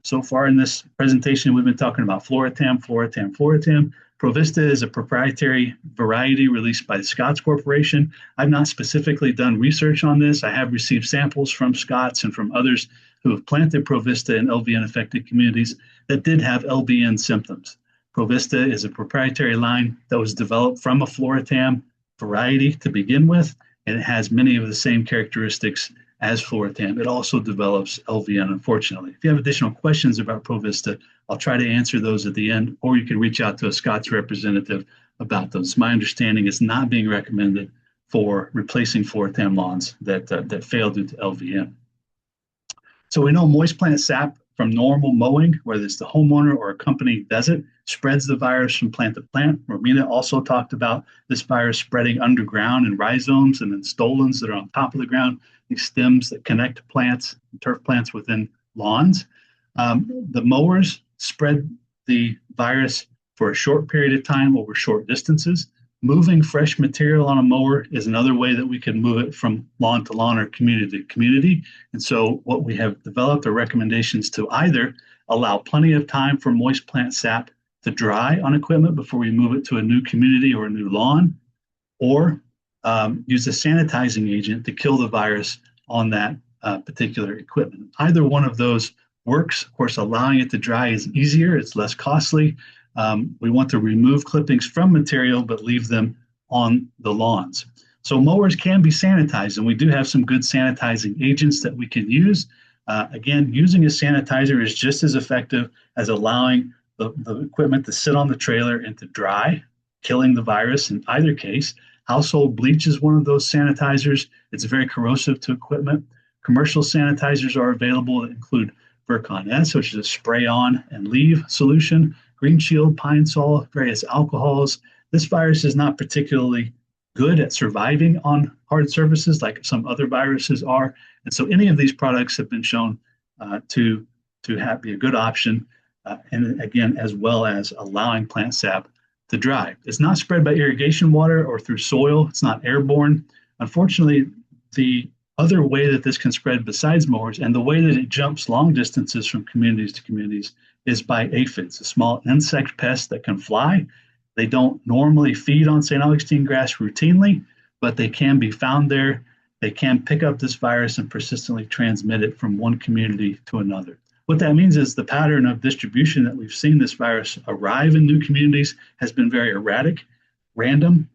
so far in this presentation, we've been talking about Floratam. Provista is a proprietary variety released by the Scotts Corporation. I've not specifically done research on this. I have received samples from Scotts and from others who have planted Provista in LVN-affected communities that did have LVN symptoms. Provista is a proprietary line that was developed from a Floratam variety to begin with, and it has many of the same characteristics as Floratam. It also develops LVN, unfortunately. If you have additional questions about Provista, I'll try to answer those at the end, or you can reach out to a Scotts representative about those. My understanding is not being recommended for replacing Floratam lawns that fail due to LVN. So we know moist plant sap from normal mowing, whether it's the homeowner or a company does it, spreads the virus from plant to plant. Romina also talked about this virus spreading underground in rhizomes and in stolons that are on top of the ground, these stems that connect plants, turf plants within lawns. The mowers spread the virus for a short period of time over short distances. Moving fresh material on a mower is another way that we can move it from lawn to lawn or community to community. And so what we have developed are recommendations to either allow plenty of time for moist plant sap to dry on equipment before we move it to a new community or a new lawn, or use a sanitizing agent to kill the virus on that particular equipment. Either one of those works. Of course, allowing it to dry is easier, it's less costly. We want to remove clippings from material, but leave them on the lawns. So mowers can be sanitized, and we do have some good sanitizing agents that we can use. Again, using a sanitizer is just as effective as allowing the equipment to sit on the trailer and to dry, killing the virus in either case. Household bleach is one of those sanitizers. It's very corrosive to equipment. Commercial sanitizers are available that include Virkon S, which is a spray on and leave solution, Green Shield, Pine Sol, various alcohols. This virus is not particularly good at surviving on hard surfaces like some other viruses are. And so any of these products have been shown to be a good option. And again, as well as allowing plant sap to dry. It's not spread by irrigation water or through soil. It's not airborne. Unfortunately, the other way that this can spread besides mowers and the way that it jumps long distances from communities to communities is by aphids, a small insect pest that can fly. They don't normally feed on St. Augustine grass routinely, but they can be found there. They can pick up this virus and persistently transmit it from one community to another. What that means is the pattern of distribution that we've seen this virus arrive in new communities has been very erratic, random,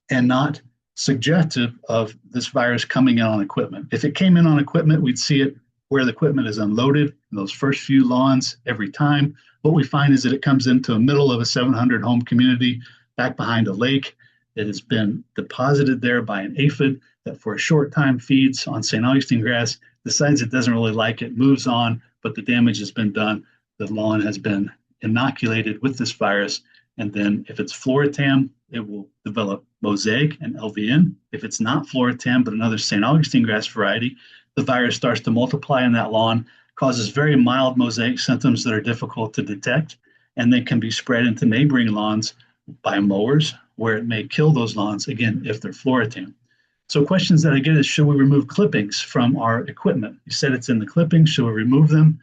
and not suggestive of this virus coming in on equipment. If it came in on equipment, we'd see it where the equipment is unloaded in those first few lawns every time. What we find is that it comes into the middle of a 700 home community back behind a lake. It has been deposited there by an aphid that for a short time feeds on St. Augustine grass, decides it doesn't really like it, moves on, but the damage has been done. The lawn has been inoculated with this virus. And then if it's Floratam, it will develop Mosaic and LVN. If it's not Floratam, but another St. Augustine grass variety, the virus starts to multiply in that lawn, causes very mild mosaic symptoms that are difficult to detect, and they can be spread into neighboring lawns by mowers, where it may kill those lawns, again, if they're Floratam. So questions that I get is, should we remove clippings from our equipment? You said it's in the clippings. Should we remove them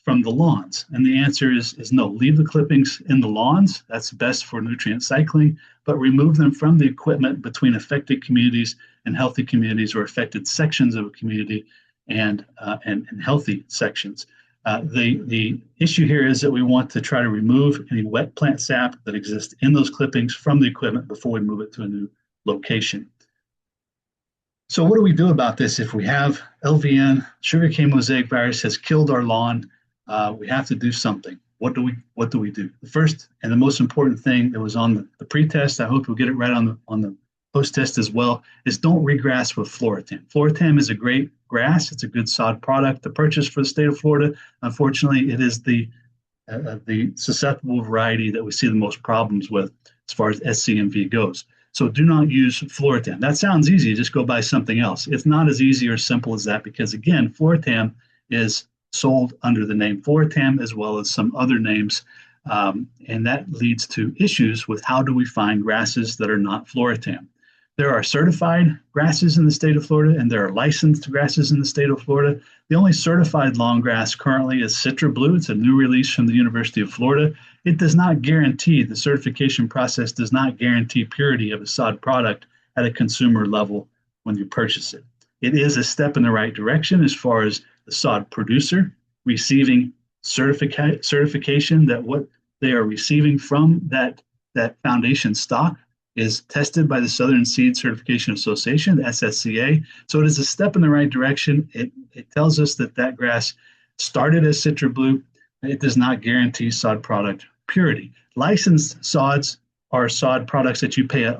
from the lawns? And the answer is no. Leave the clippings in the lawns. That's best for nutrient cycling, but remove them from the equipment between affected communities and healthy communities, or affected sections of a community and healthy sections. The issue here is that we want to try to remove any wet plant sap that exists in those clippings from the equipment before we move it to a new location. So what do we do about this? If we have LVN, Sugarcane Mosaic Virus has killed our lawn, we have to do something. What do we do? The first and the most important thing that was on the pre-test, I hope we'll get it right on the post-test as well, is don't regrass with Floratam. Floratam is a great grass. It's a good sod product to purchase for the state of Florida. Unfortunately, it is the susceptible variety that we see the most problems with as far as SCMV goes. So do not use Floratam. That sounds easy, just go buy something else. It's not as easy or simple as that, because again, Floratam is sold under the name Floratam as well as some other names. And that leads to issues with how do we find grasses that are not Floratam. There are certified grasses in the state of Florida, and there are licensed grasses in the state of Florida. The only certified long grass currently is Citra Blue. It's a new release from the University of Florida. It does not guarantee, the certification process does not guarantee purity of a sod product at a consumer level when you purchase it. It is a step in the right direction as far as the sod producer receiving certification that what they are receiving from that foundation stock is tested by the Southern Seed Certification Association, the SSCA. So it is a step in the right direction. It tells us that grass started as Citra Blue. It does not guarantee sod product purity. Licensed sods are sod products that you pay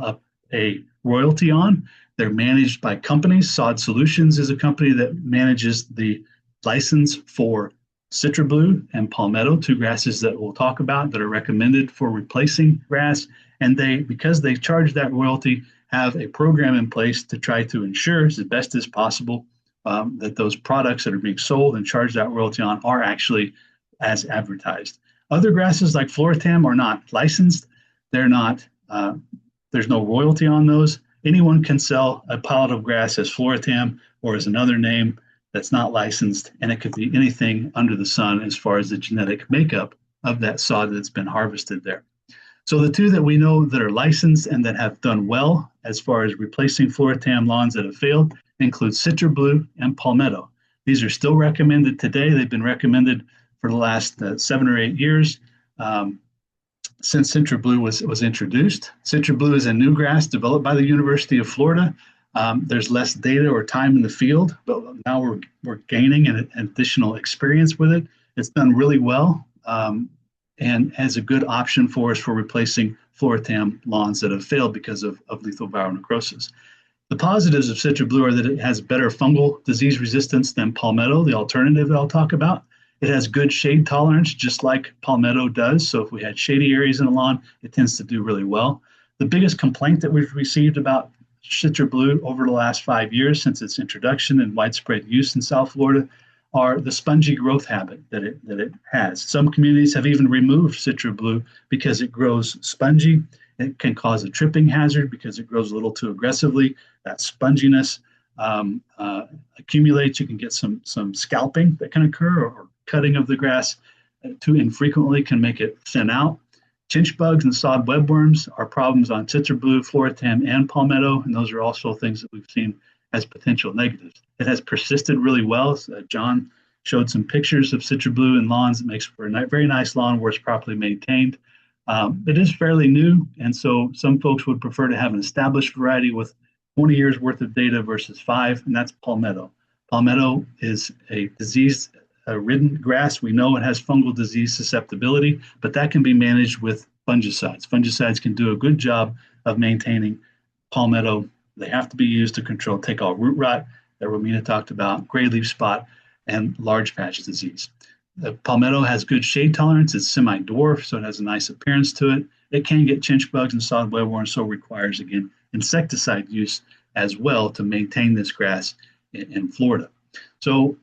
a royalty on. They're managed by companies. Sod Solutions is a company that manages the license for Citra Blue and Palmetto, two grasses that we'll talk about that are recommended for replacing grass. And because they charge that royalty, have a program in place to try to ensure as best as possible that those products that are being sold and charged that royalty on are actually as advertised. Other grasses like Floratam are not licensed. They're not, there's no royalty on those. Anyone can sell a pallet of grass as Floratam or as another name that's not licensed, and it could be anything under the sun as far as the genetic makeup of that sod that's been harvested there. So the two that we know that are licensed and that have done well as far as replacing Floratam lawns that have failed include Citra Blue and Palmetto. These are still recommended today. They've been recommended for the last 7 or 8 years since Citra Blue was introduced. Citra Blue is a new grass developed by the University of Florida. There's less data or time in the field, but now we're gaining an additional experience with it. It's done really well. And as a good option for us for replacing Floratam lawns that have failed because of lethal viral necrosis. The positives of Citra Blue are that it has better fungal disease resistance than Palmetto, the alternative that I'll talk about. It has good shade tolerance, just like Palmetto does. So if we had shady areas in the lawn, it tends to do really well. The biggest complaint that we've received about Citra Blue over the last 5 years since its introduction and widespread use in South Florida are the spongy growth habit that it has. Some communities have even removed Citra Blue because it grows spongy. It can cause a tripping hazard because it grows a little too aggressively. That sponginess accumulates. You can get some scalping that can occur, or cutting of the grass too infrequently can make it thin out. Chinch bugs and sod webworms are problems on Citra Blue, Floratam, and Palmetto, and those are also things that we've seen as potential negatives. It has persisted really well. John showed some pictures of Citra Blue in lawns. It makes for a very nice lawn where it's properly maintained. It is fairly new, and so some folks would prefer to have an established variety with 20 years worth of data versus 5, and that's Palmetto. Palmetto is a disease-ridden grass. We know it has fungal disease susceptibility, but that can be managed with fungicides. Fungicides can do a good job of maintaining Palmetto. They have to be used to take all root rot that Romina talked about, gray leaf spot, and large patch disease. The Palmetto has good shade tolerance. It's semi-dwarf, so it has a nice appearance to it. It can get chinch bugs and sod webworms, so requires, again, insecticide use as well to maintain this grass in Florida. So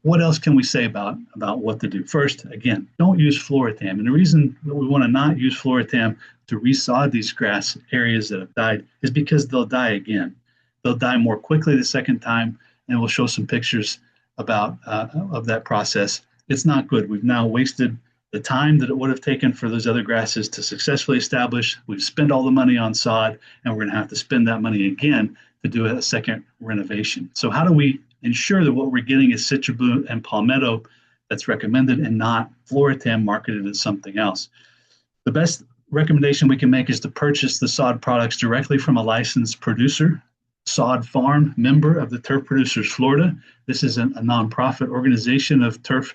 what else can we say about what to do? First, again, don't use Floratam. And the reason that we want to not use Floratam to resod these grass areas that have died is because they'll die again. They'll die more quickly the second time, and we'll show some pictures about of that process. It's not good. We've now wasted the time that it would have taken for those other grasses to successfully establish. We've spent all the money on sod, and we're going to have to spend that money again to do a second renovation. So how do we ensure that what we're getting is Citra Blue and Palmetto that's recommended and not Floratam marketed as something else? The best recommendation we can make is to purchase the sod products directly from a licensed producer. Sod Farm, member of the Turf Producers Florida. This is a nonprofit organization of turf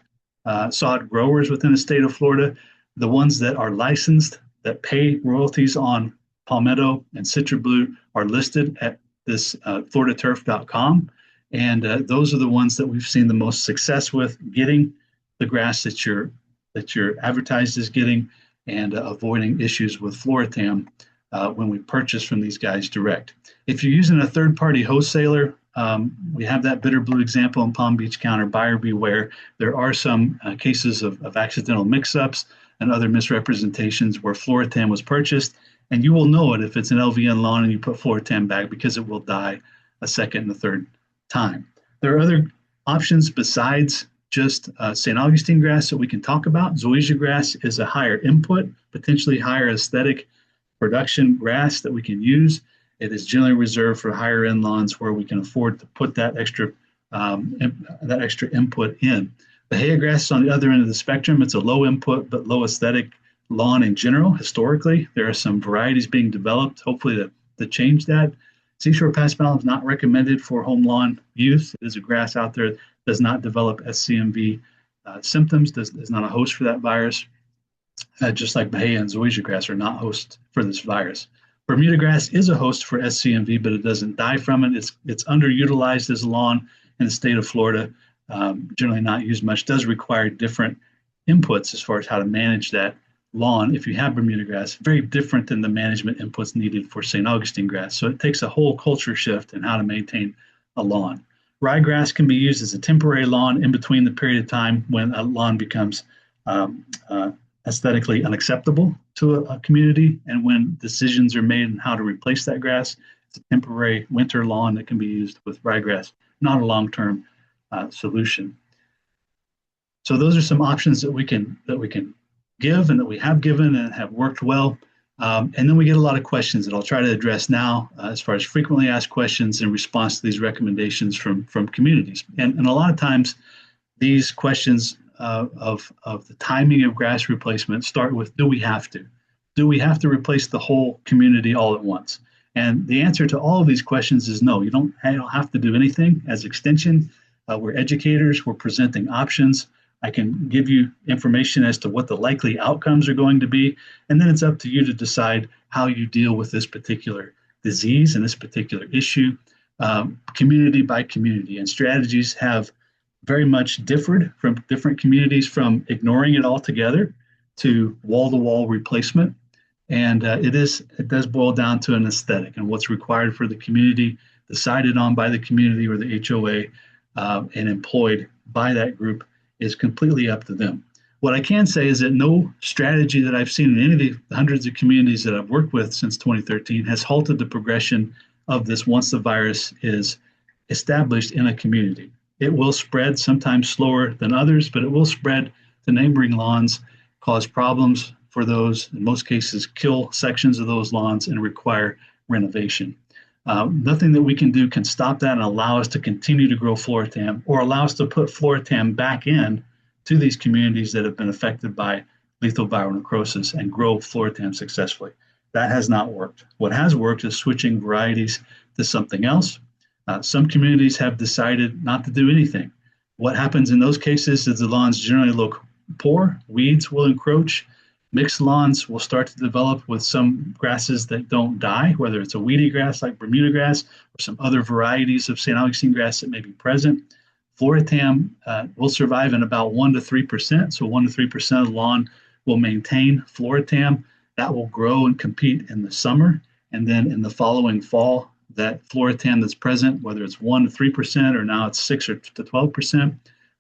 sod growers within the state of Florida. The ones that are licensed, that pay royalties on Palmetto and Citra Blue, are listed at this floridaturf.com. And those are the ones that we've seen the most success with getting the grass that you're advertised as getting, and avoiding issues with Floratam when we purchase from these guys direct. If you're using a third-party wholesaler, we have that Bitter Blue example in Palm Beach County, buyer beware. There are some cases of accidental mix-ups and other misrepresentations where Floratam was purchased, and you will know it if it's an LVN lawn and you put Floratam back, because it will die a second and a third time. There are other options besides just St. Augustine grass that we can talk about. Zoysia grass is a higher input, potentially higher aesthetic production grass that we can use. It is generally reserved for higher end lawns where we can afford to put that extra input in. Bahia grass is on the other end of the spectrum. It's a low input but low aesthetic lawn in general. Historically, there are some varieties being developed, hopefully to change that. Seashore paspalum is not recommended for home lawn use. It is a grass out there that does not develop SCMV symptoms, is not a host for that virus, just like Bahia and Zoysia grass are not hosts for this virus. Bermuda grass is a host for SCMV, but it doesn't die from it. It's underutilized as a lawn in the state of Florida, generally not used much. Does require different inputs as far as how to manage that lawn if you have Bermuda grass, very different than the management inputs needed for St. Augustine grass. So it takes a whole culture shift in how to maintain a lawn. Ryegrass can be used as a temporary lawn in between the period of time when a lawn becomes aesthetically unacceptable to a community, and when decisions are made on how to replace that grass. It's a temporary winter lawn that can be used with ryegrass, not a long-term solution. So those are some options that we can give and that we have given and have worked well. And then we get a lot of questions that I'll try to address now as far as frequently asked questions in response to these recommendations from communities. And a lot of times these questions of the timing of grass replacement start with, do we have to? Do we have to replace the whole community all at once? And the answer to all of these questions is no. You don't have to do anything. As Extension, we're educators, we're presenting options. I can give you information as to what the likely outcomes are going to be, and then it's up to you to decide how you deal with this particular disease and this particular issue, community by community. And strategies have very much differed from different communities, from ignoring it altogether to wall-to-wall replacement. And it does boil down to an aesthetic and what's required for the community, decided on by the community or the HOA, and employed by that group is completely up to them. What I can say is that no strategy that I've seen in any of the hundreds of communities that I've worked with since 2013 has halted the progression of this once the virus is established in a community. It will spread, sometimes slower than others, but it will spread to neighboring lawns, cause problems for those, in most cases, kill sections of those lawns and require renovation. Nothing that we can do can stop that and allow us to continue to grow Floratam or allow us to put Floratam back in to these communities that have been affected by lethal viral necrosis and grow Floratam successfully. That has not worked. What has worked is switching varieties to something else. Some communities have decided not to do anything. What happens in those cases is the lawns generally look poor, weeds will encroach, mixed lawns will start to develop with some grasses that don't die, whether it's a weedy grass like Bermuda grass or some other varieties of St. Augustine grass that may be present. Floratam will survive in about 1 to 3%. So 1 to 3% of the lawn will maintain Floratam. That will grow and compete in the summer. And then in the following fall, that Floratam that's present, whether it's 1 to 3% or now it's 6 or to 12%,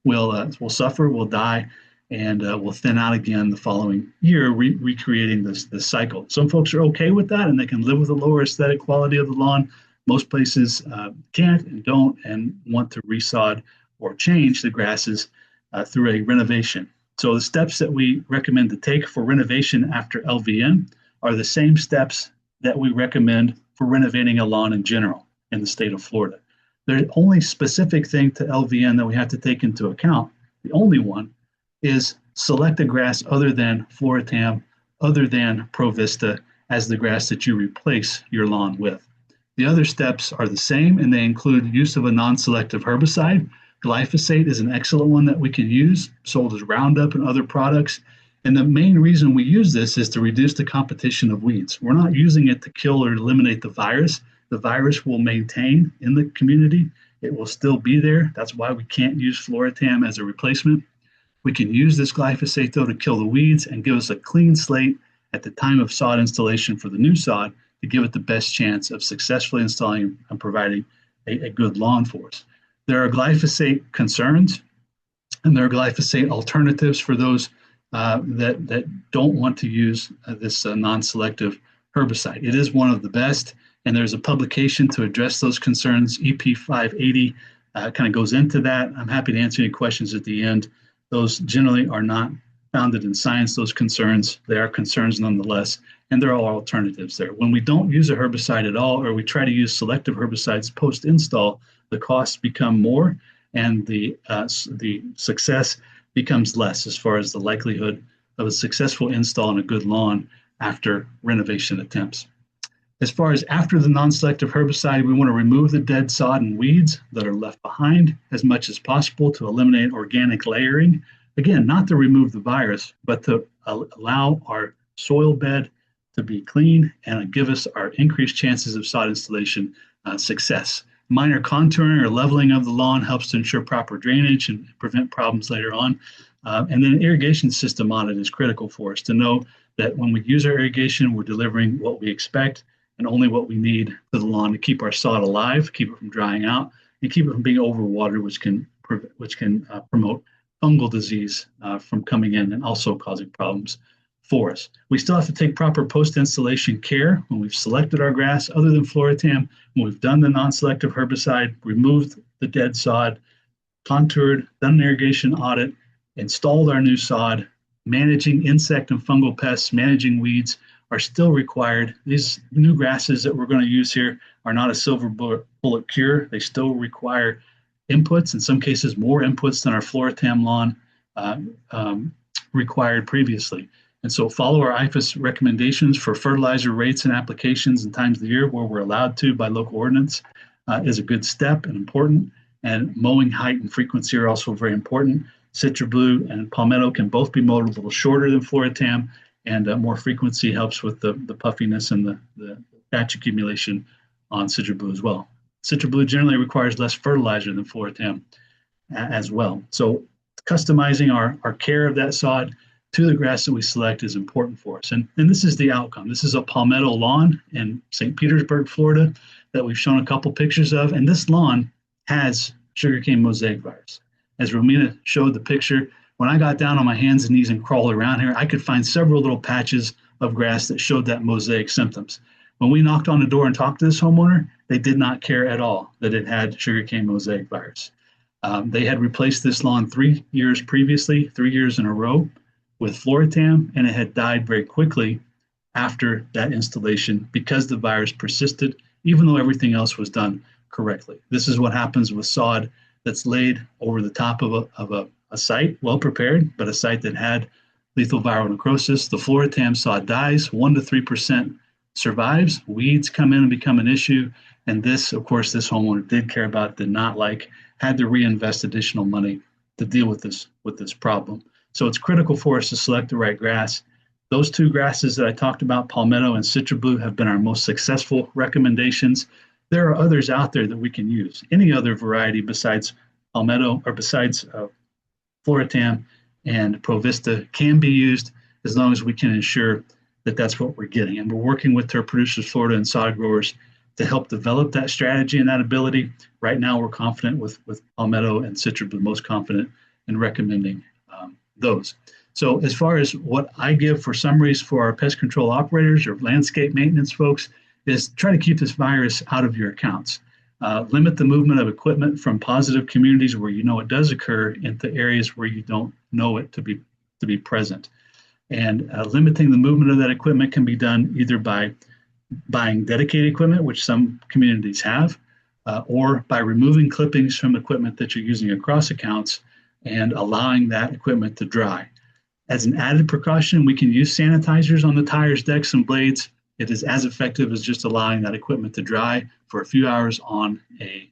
will suffer, will die, and will thin out again the following year, recreating this cycle. Some folks are okay with that and they can live with a lower aesthetic quality of the lawn. Most places can't and don't and want to resod or change the grasses through a renovation. So the steps that we recommend to take for renovation after LVN are the same steps that we recommend for renovating a lawn in general in the state of Florida. The only specific thing to LVN that we have to take into account, the only one, is select a grass other than Floratam, other than Provista as the grass that you replace your lawn with. The other steps are the same, and they include use of a non-selective herbicide. Glyphosate is an excellent one that we can use, sold as Roundup and other products. And the main reason we use this is to reduce the competition of weeds. We're not using it to kill or eliminate the virus. The virus will maintain in the community. It will still be there. That's why we can't use Floratam as a replacement. We can use this glyphosate, though, to kill the weeds and give us a clean slate at the time of sod installation for the new sod to give it the best chance of successfully installing and providing a good lawn for us. There are glyphosate concerns, and there are glyphosate alternatives for those that don't want to use this non-selective herbicide. It is one of the best, and there's a publication to address those concerns. EP 580 kind of goes into that. I'm happy to answer any questions at the end. Those generally are not founded in science, those concerns. They are concerns nonetheless, and there are alternatives there. When we don't use a herbicide at all, or we try to use selective herbicides post-install, the costs become more, and the success becomes less as far as the likelihood of a successful install on a good lawn after renovation attempts. As far as after the non-selective herbicide, we want to remove the dead sod and weeds that are left behind as much as possible to eliminate organic layering. Again, not to remove the virus, but to allow our soil bed to be clean and give us our increased chances of sod installation success. Minor contouring or leveling of the lawn helps to ensure proper drainage and prevent problems later on. And then irrigation system audit is critical for us to know that when we use our irrigation, we're delivering what we expect and only what we need to the lawn to keep our sod alive, keep it from drying out, and keep it from being overwatered, which can promote fungal disease from coming in and also causing problems for us. We still have to take proper post-installation care when we've selected our grass other than Floratam, when we've done the non-selective herbicide, removed the dead sod, contoured, done an irrigation audit, installed our new sod, managing insect and fungal pests, managing weeds are still required. These new grasses that we're going to use here are not a silver bullet cure. They still require inputs, in some cases more inputs than our Floratam lawn required previously. And so follow our IFAS recommendations for fertilizer rates and applications and times of the year where we're allowed to by local ordinance is a good step and important. And mowing height and frequency are also very important. Citra Blue and Palmetto can both be mowed a little shorter than Floratam, and more frequency helps with the puffiness and the patch accumulation on Citra Blue as well. Citra Blue generally requires less fertilizer than Floratam as well. So customizing our care of that sod to the grass that we select is important for us. And this is the outcome. This is a palmetto lawn in St. Petersburg, Florida, that we've shown a couple pictures of. And this lawn has sugarcane mosaic virus. As Romina showed the picture, when I got down on my hands and knees and crawled around here, I could find several little patches of grass that showed that mosaic symptoms. When we knocked on the door and talked to this homeowner, they did not care at all that it had sugarcane mosaic virus. They had replaced this lawn 3 years previously, 3 years in a row, with Floratam, and it had died very quickly after that installation because the virus persisted, even though everything else was done correctly. This is what happens with sod that's laid over the top of a site, well prepared, but a site that had lethal viral necrosis. The Floratam sod dies, 1 to 3% survives, weeds come in and become an issue, and this, of course, this homeowner did care about, did not like, had to reinvest additional money to deal with this problem. So it's critical for us to select the right grass. Those two grasses that I talked about, Palmetto and Citra Blue, have been our most successful recommendations. There are others out there that we can use. Any other variety besides Palmetto or besides Floratam and Provista can be used as long as we can ensure that that's what we're getting. And we're working with our producers, Florida and sod growers, to help develop that strategy and that ability. Right now, we're confident with Palmetto and Citra Blue, most confident in recommending those. So as far as what I give for summaries for our pest control operators or landscape maintenance folks is try to keep this virus out of your accounts. Limit the movement of equipment from positive communities where you know it does occur into areas where you don't know it to be present. And limiting the movement of that equipment can be done either by buying dedicated equipment, which some communities have, or by removing clippings from equipment that you're using across accounts and allowing that equipment to dry. As an added precaution, we can use sanitizers on the tires, decks, and blades. It is as effective as just allowing that equipment to dry for a few hours on a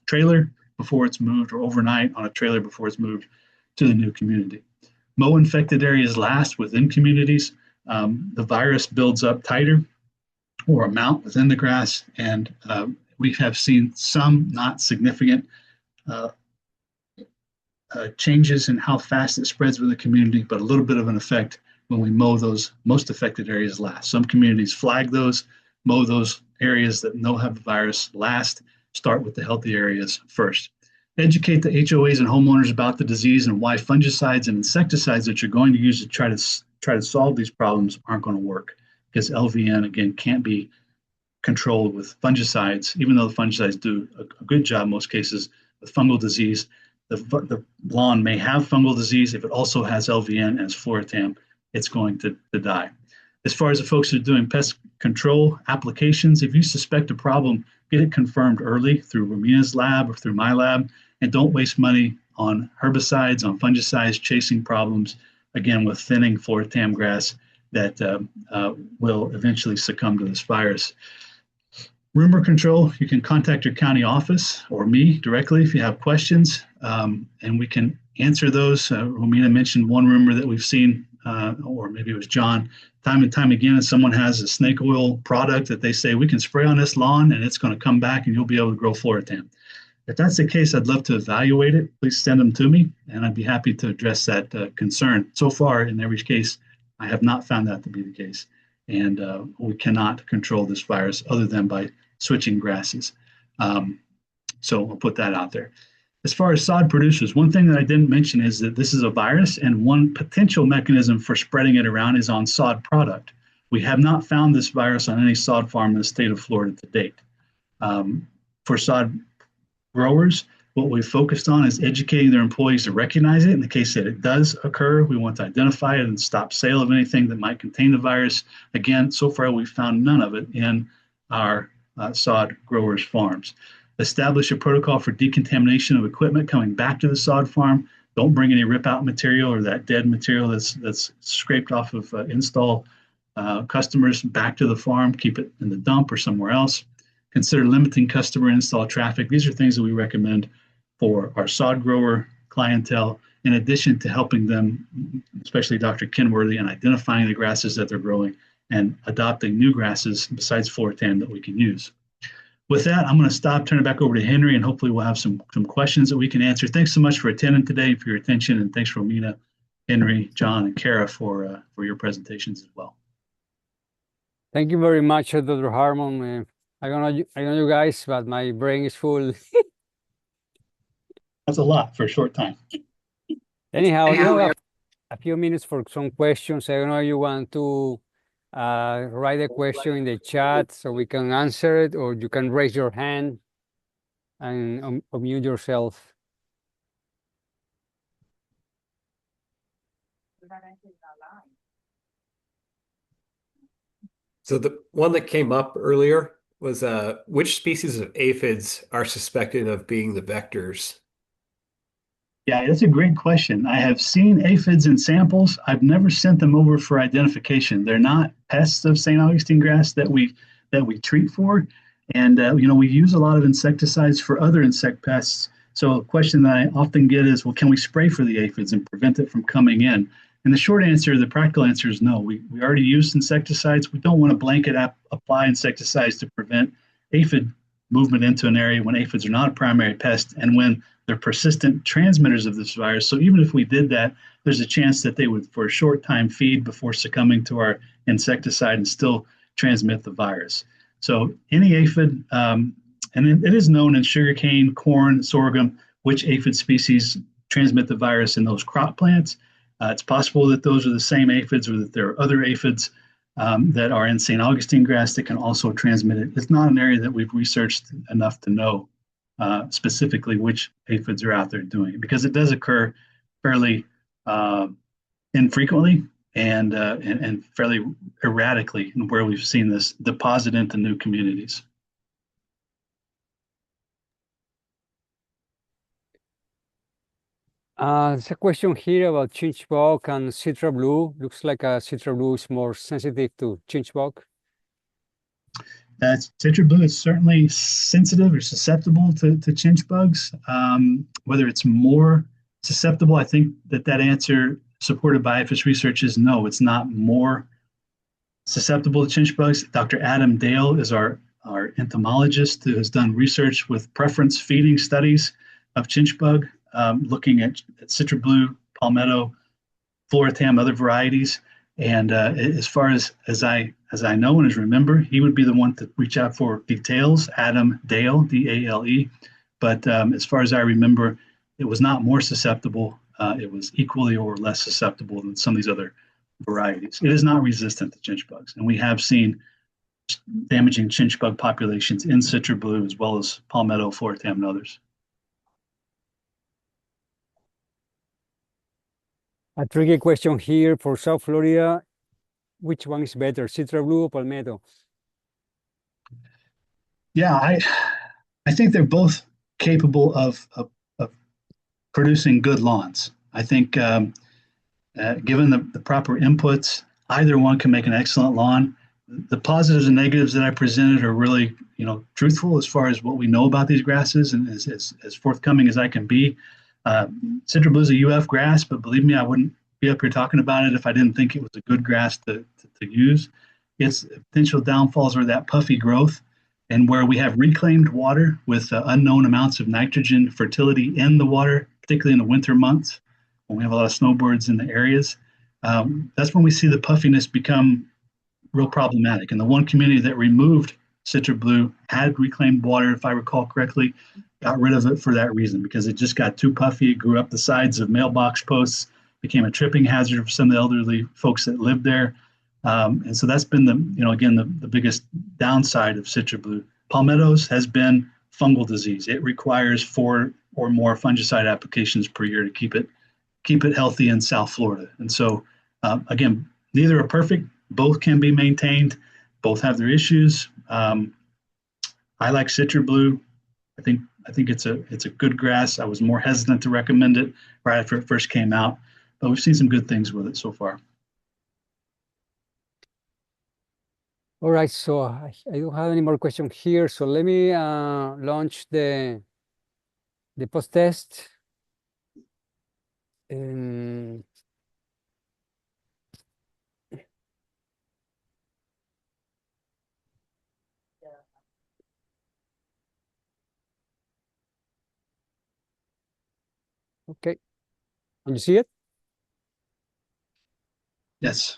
trailer before it's moved, or overnight on a trailer before it's moved to the new community. Mow infected areas last within communities. The virus builds up tighter or amount within the grass, and we have seen some not significant changes in how fast it spreads within the community, but a little bit of an effect when we mow those most affected areas last. Some communities flag those, mow those areas that know have the virus last, start with the healthy areas first. Educate the HOAs and homeowners about the disease and why fungicides and insecticides that you're going to use to try to solve these problems aren't going to work, because LVN, again, can't be controlled with fungicides, even though the fungicides do a good job in most cases with fungal disease. The lawn may have fungal disease. If it also has LVN as Floratam, it's going to die. As far as the folks who are doing pest control applications, if you suspect a problem, get it confirmed early through Romina's lab or through my lab, and don't waste money on herbicides, on fungicides, chasing problems, again, with thinning Floratam grass that will eventually succumb to this virus. Rumor control, you can contact your county office or me directly if you have questions, and we can answer those. Romina mentioned one rumor that we've seen, or maybe it was John, time and time again, if someone has a snake oil product that they say, we can spray on this lawn and it's going to come back and you'll be able to grow Floratam. If that's the case, I'd love to evaluate it. Please send them to me, and I'd be happy to address that concern. So far, in every case, I have not found that to be the case. And we cannot control this virus other than by switching grasses. So I'll put that out there. As far as sod producers, one thing that I didn't mention is that this is a virus, and one potential mechanism for spreading it around is on sod product. We have not found this virus on any sod farm in the state of Florida to date. For sod growers, What we've focused on is educating their employees to recognize it. In the case that it does occur, we want to identify it and stop sale of anything that might contain the virus. Again, so far we've found none of it in our sod growers' farms. Establish a protocol for decontamination of equipment coming back to the sod farm. Don't bring any rip-out material or that dead material that's scraped off of install customers back to the farm. Keep it in the dump or somewhere else. Consider limiting customer install traffic. These are things that we recommend for our sod grower clientele, in addition to helping them, especially Dr. Kenworthy, in identifying the grasses that they're growing and adopting new grasses besides Floratam that we can use. With that, I'm going to stop, turn it back over to Henry, and hopefully we'll have some questions that we can answer. Thanks so much for attending today, for your attention, and thanks Romina, Henry, John, and Kara for your presentations as well. Thank you very much, Dr. Harmon. I don't know you guys, but my brain is full. That's a lot for a short time. Anyhow, we have a few minutes for some questions. I don't know if you want to write a question in the chat so we can answer it, or you can raise your hand and unmute yourself. So the one that came up earlier was which species of aphids are suspected of being the vectors? Yeah, that's a great question. I have seen aphids in samples. I've never sent them over for identification. They're not pests of St. Augustine grass that we treat for. And we use a lot of insecticides for other insect pests. So a question that I often get is, well, can we spray for the aphids and prevent it from coming in? And the short answer, the practical answer is no. We already use insecticides. We don't want to blanket apply insecticides to prevent aphid movement into an area when aphids are not a primary pest and when they're persistent transmitters of this virus. So even if we did that, there's a chance that they would, for a short time, feed before succumbing to our insecticide and still transmit the virus. So any aphid, and it is known in sugarcane, corn, sorghum, which aphid species transmit the virus in those crop plants. It's possible that those are the same aphids or that there are other aphids that are in St. Augustine grass that can also transmit it. It's not an area that we've researched enough to know specifically which aphids are out there doing it, because it does occur fairly infrequently and fairly erratically where we've seen this deposit into new communities. There's a question here about chinch bug and citra blue. Looks like citra blue is more sensitive to chinch bug. Citra blue is certainly sensitive or susceptible to chinch bugs. Whether it's more susceptible, I think that answer supported by IFAS research is no, it's not more susceptible to chinch bugs. Dr. Adam Dale is our entomologist who has done research with preference feeding studies of chinch bug, looking at citra blue, palmetto, Floratam, other varieties. And as far as I know and as remember, he would be the one to reach out for details, Adam Dale, D-A-L-E. But as far as I remember, it was not more susceptible. It was equally or less susceptible than some of these other varieties. It is not resistant to chinch bugs. And we have seen damaging chinch bug populations in citra blue as well as palmetto, Floratam, and others. A tricky question here for South Florida. Which one is better, citra blue or palmetto? Yeah, I think they're both capable of producing good lawns. I think given the proper inputs, either one can make an excellent lawn. The positives and negatives that I presented are really, truthful as far as what we know about these grasses and as forthcoming as I can be. Citra blue is a UF grass, but believe me, I wouldn't be up here talking about it if I didn't think it was a good grass to use. Its potential downfalls are that puffy growth, and where we have reclaimed water with unknown amounts of nitrogen fertility in the water, particularly in the winter months when we have a lot of snowbirds in the areas. That's when we see the puffiness become real problematic. And the one community that removed citra blue had reclaimed water, if I recall correctly, got rid of it for that reason, because it just got too puffy. It grew up the sides of mailbox posts, became a tripping hazard for some of the elderly folks that lived there. And so that's been the biggest downside of citra blue. Palmettos has been fungal disease. It requires for or more fungicide applications per year to keep it healthy in South Florida. And so, again, neither are perfect. Both can be maintained. Both have their issues. I like Citra Blue. I think it's a good grass. I was more hesitant to recommend it right after it first came out, but we've seen some good things with it so far. All right, so I don't have any more questions here. So let me launch the post test. Okay, can you see it? Yes.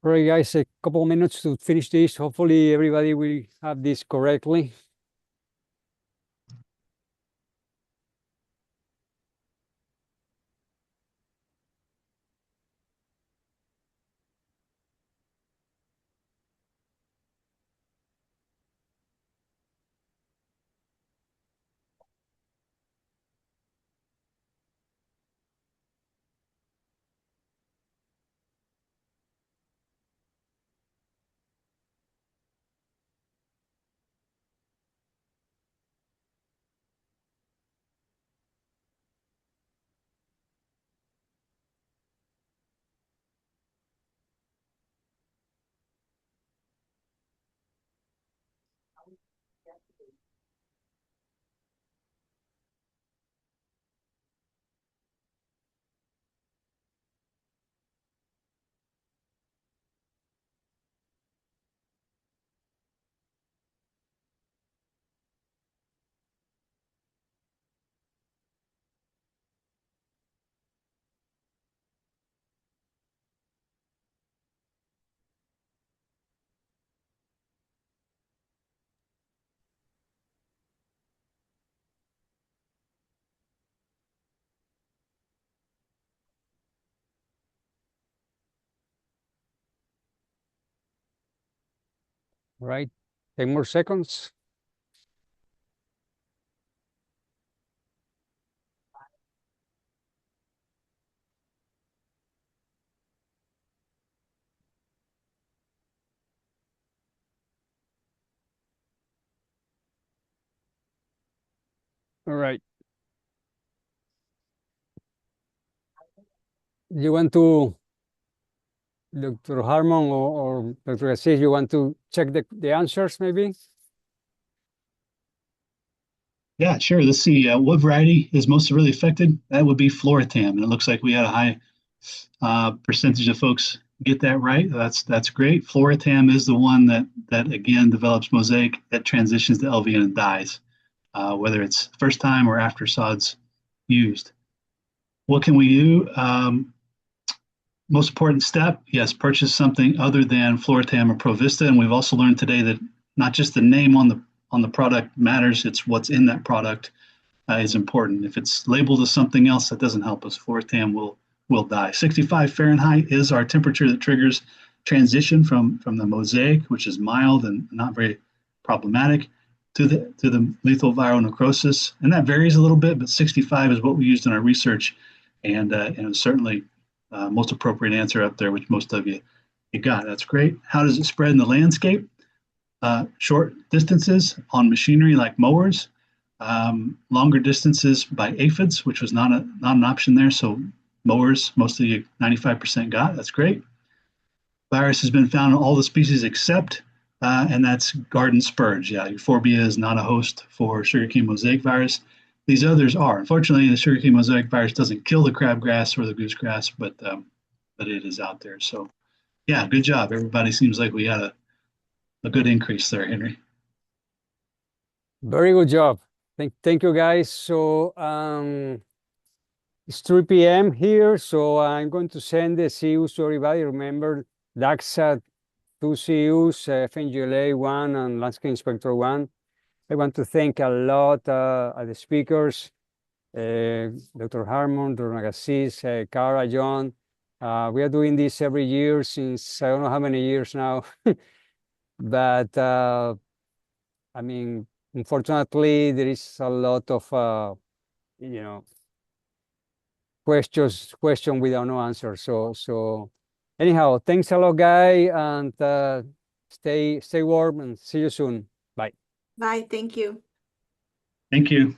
All right, guys, a couple minutes to finish this. Hopefully everybody will have this correctly. All right, 10 more seconds. All right. You want to, Dr. Harmon or Dr. Assis, you want to check the answers maybe? Yeah, sure. Let's see. What variety is most severely affected? That would be Floritam, and it looks like we had a high percentage of folks get that right. That's great. Floritam is the one that again develops mosaic that transitions to LVN and dies, whether it's first time or after sod's used. What can we do? Most important step, yes, purchase something other than Floritam or Provista. And we've also learned today that not just the name on the product matters; it's what's in that product is important. If it's labeled as something else, that doesn't help us. Floritam will die. 65 Fahrenheit is our temperature that triggers transition from the mosaic, which is mild and not very problematic, to the lethal viral necrosis. And that varies a little bit, but 65 is what we used in our research, and it's certainly most appropriate answer up there, which most of you got. That's great. How does it spread in the landscape? Short distances on machinery like mowers, longer distances by aphids, which was not an option there. So mowers, most of you 95% got. That's great. Virus has been found in all the species except, and that's garden spurge. Yeah, Euphorbia is not a host for sugarcane mosaic virus. These others are. Unfortunately, the sugarcane mosaic virus doesn't kill the crabgrass or the goosegrass, but it is out there. So, yeah, good job. Everybody seems like we had a good increase there, Henry. Very good job. Thank you, guys. So it's 3 p.m. here, so I'm going to send the CUs to everybody. Remember, DAXA 2 CUs, FNGLA 1, and Landscape Inspector 1. I want to thank a lot the speakers, Dr. Harmon, Dr. Agassiz, Cara, John. We are doing this every year since I don't know how many years now. But I mean, unfortunately, there is a lot of question without no answer. So anyhow, thanks a lot, Guy, and stay warm and see you soon. Bye. Bye. Thank you. Thank you.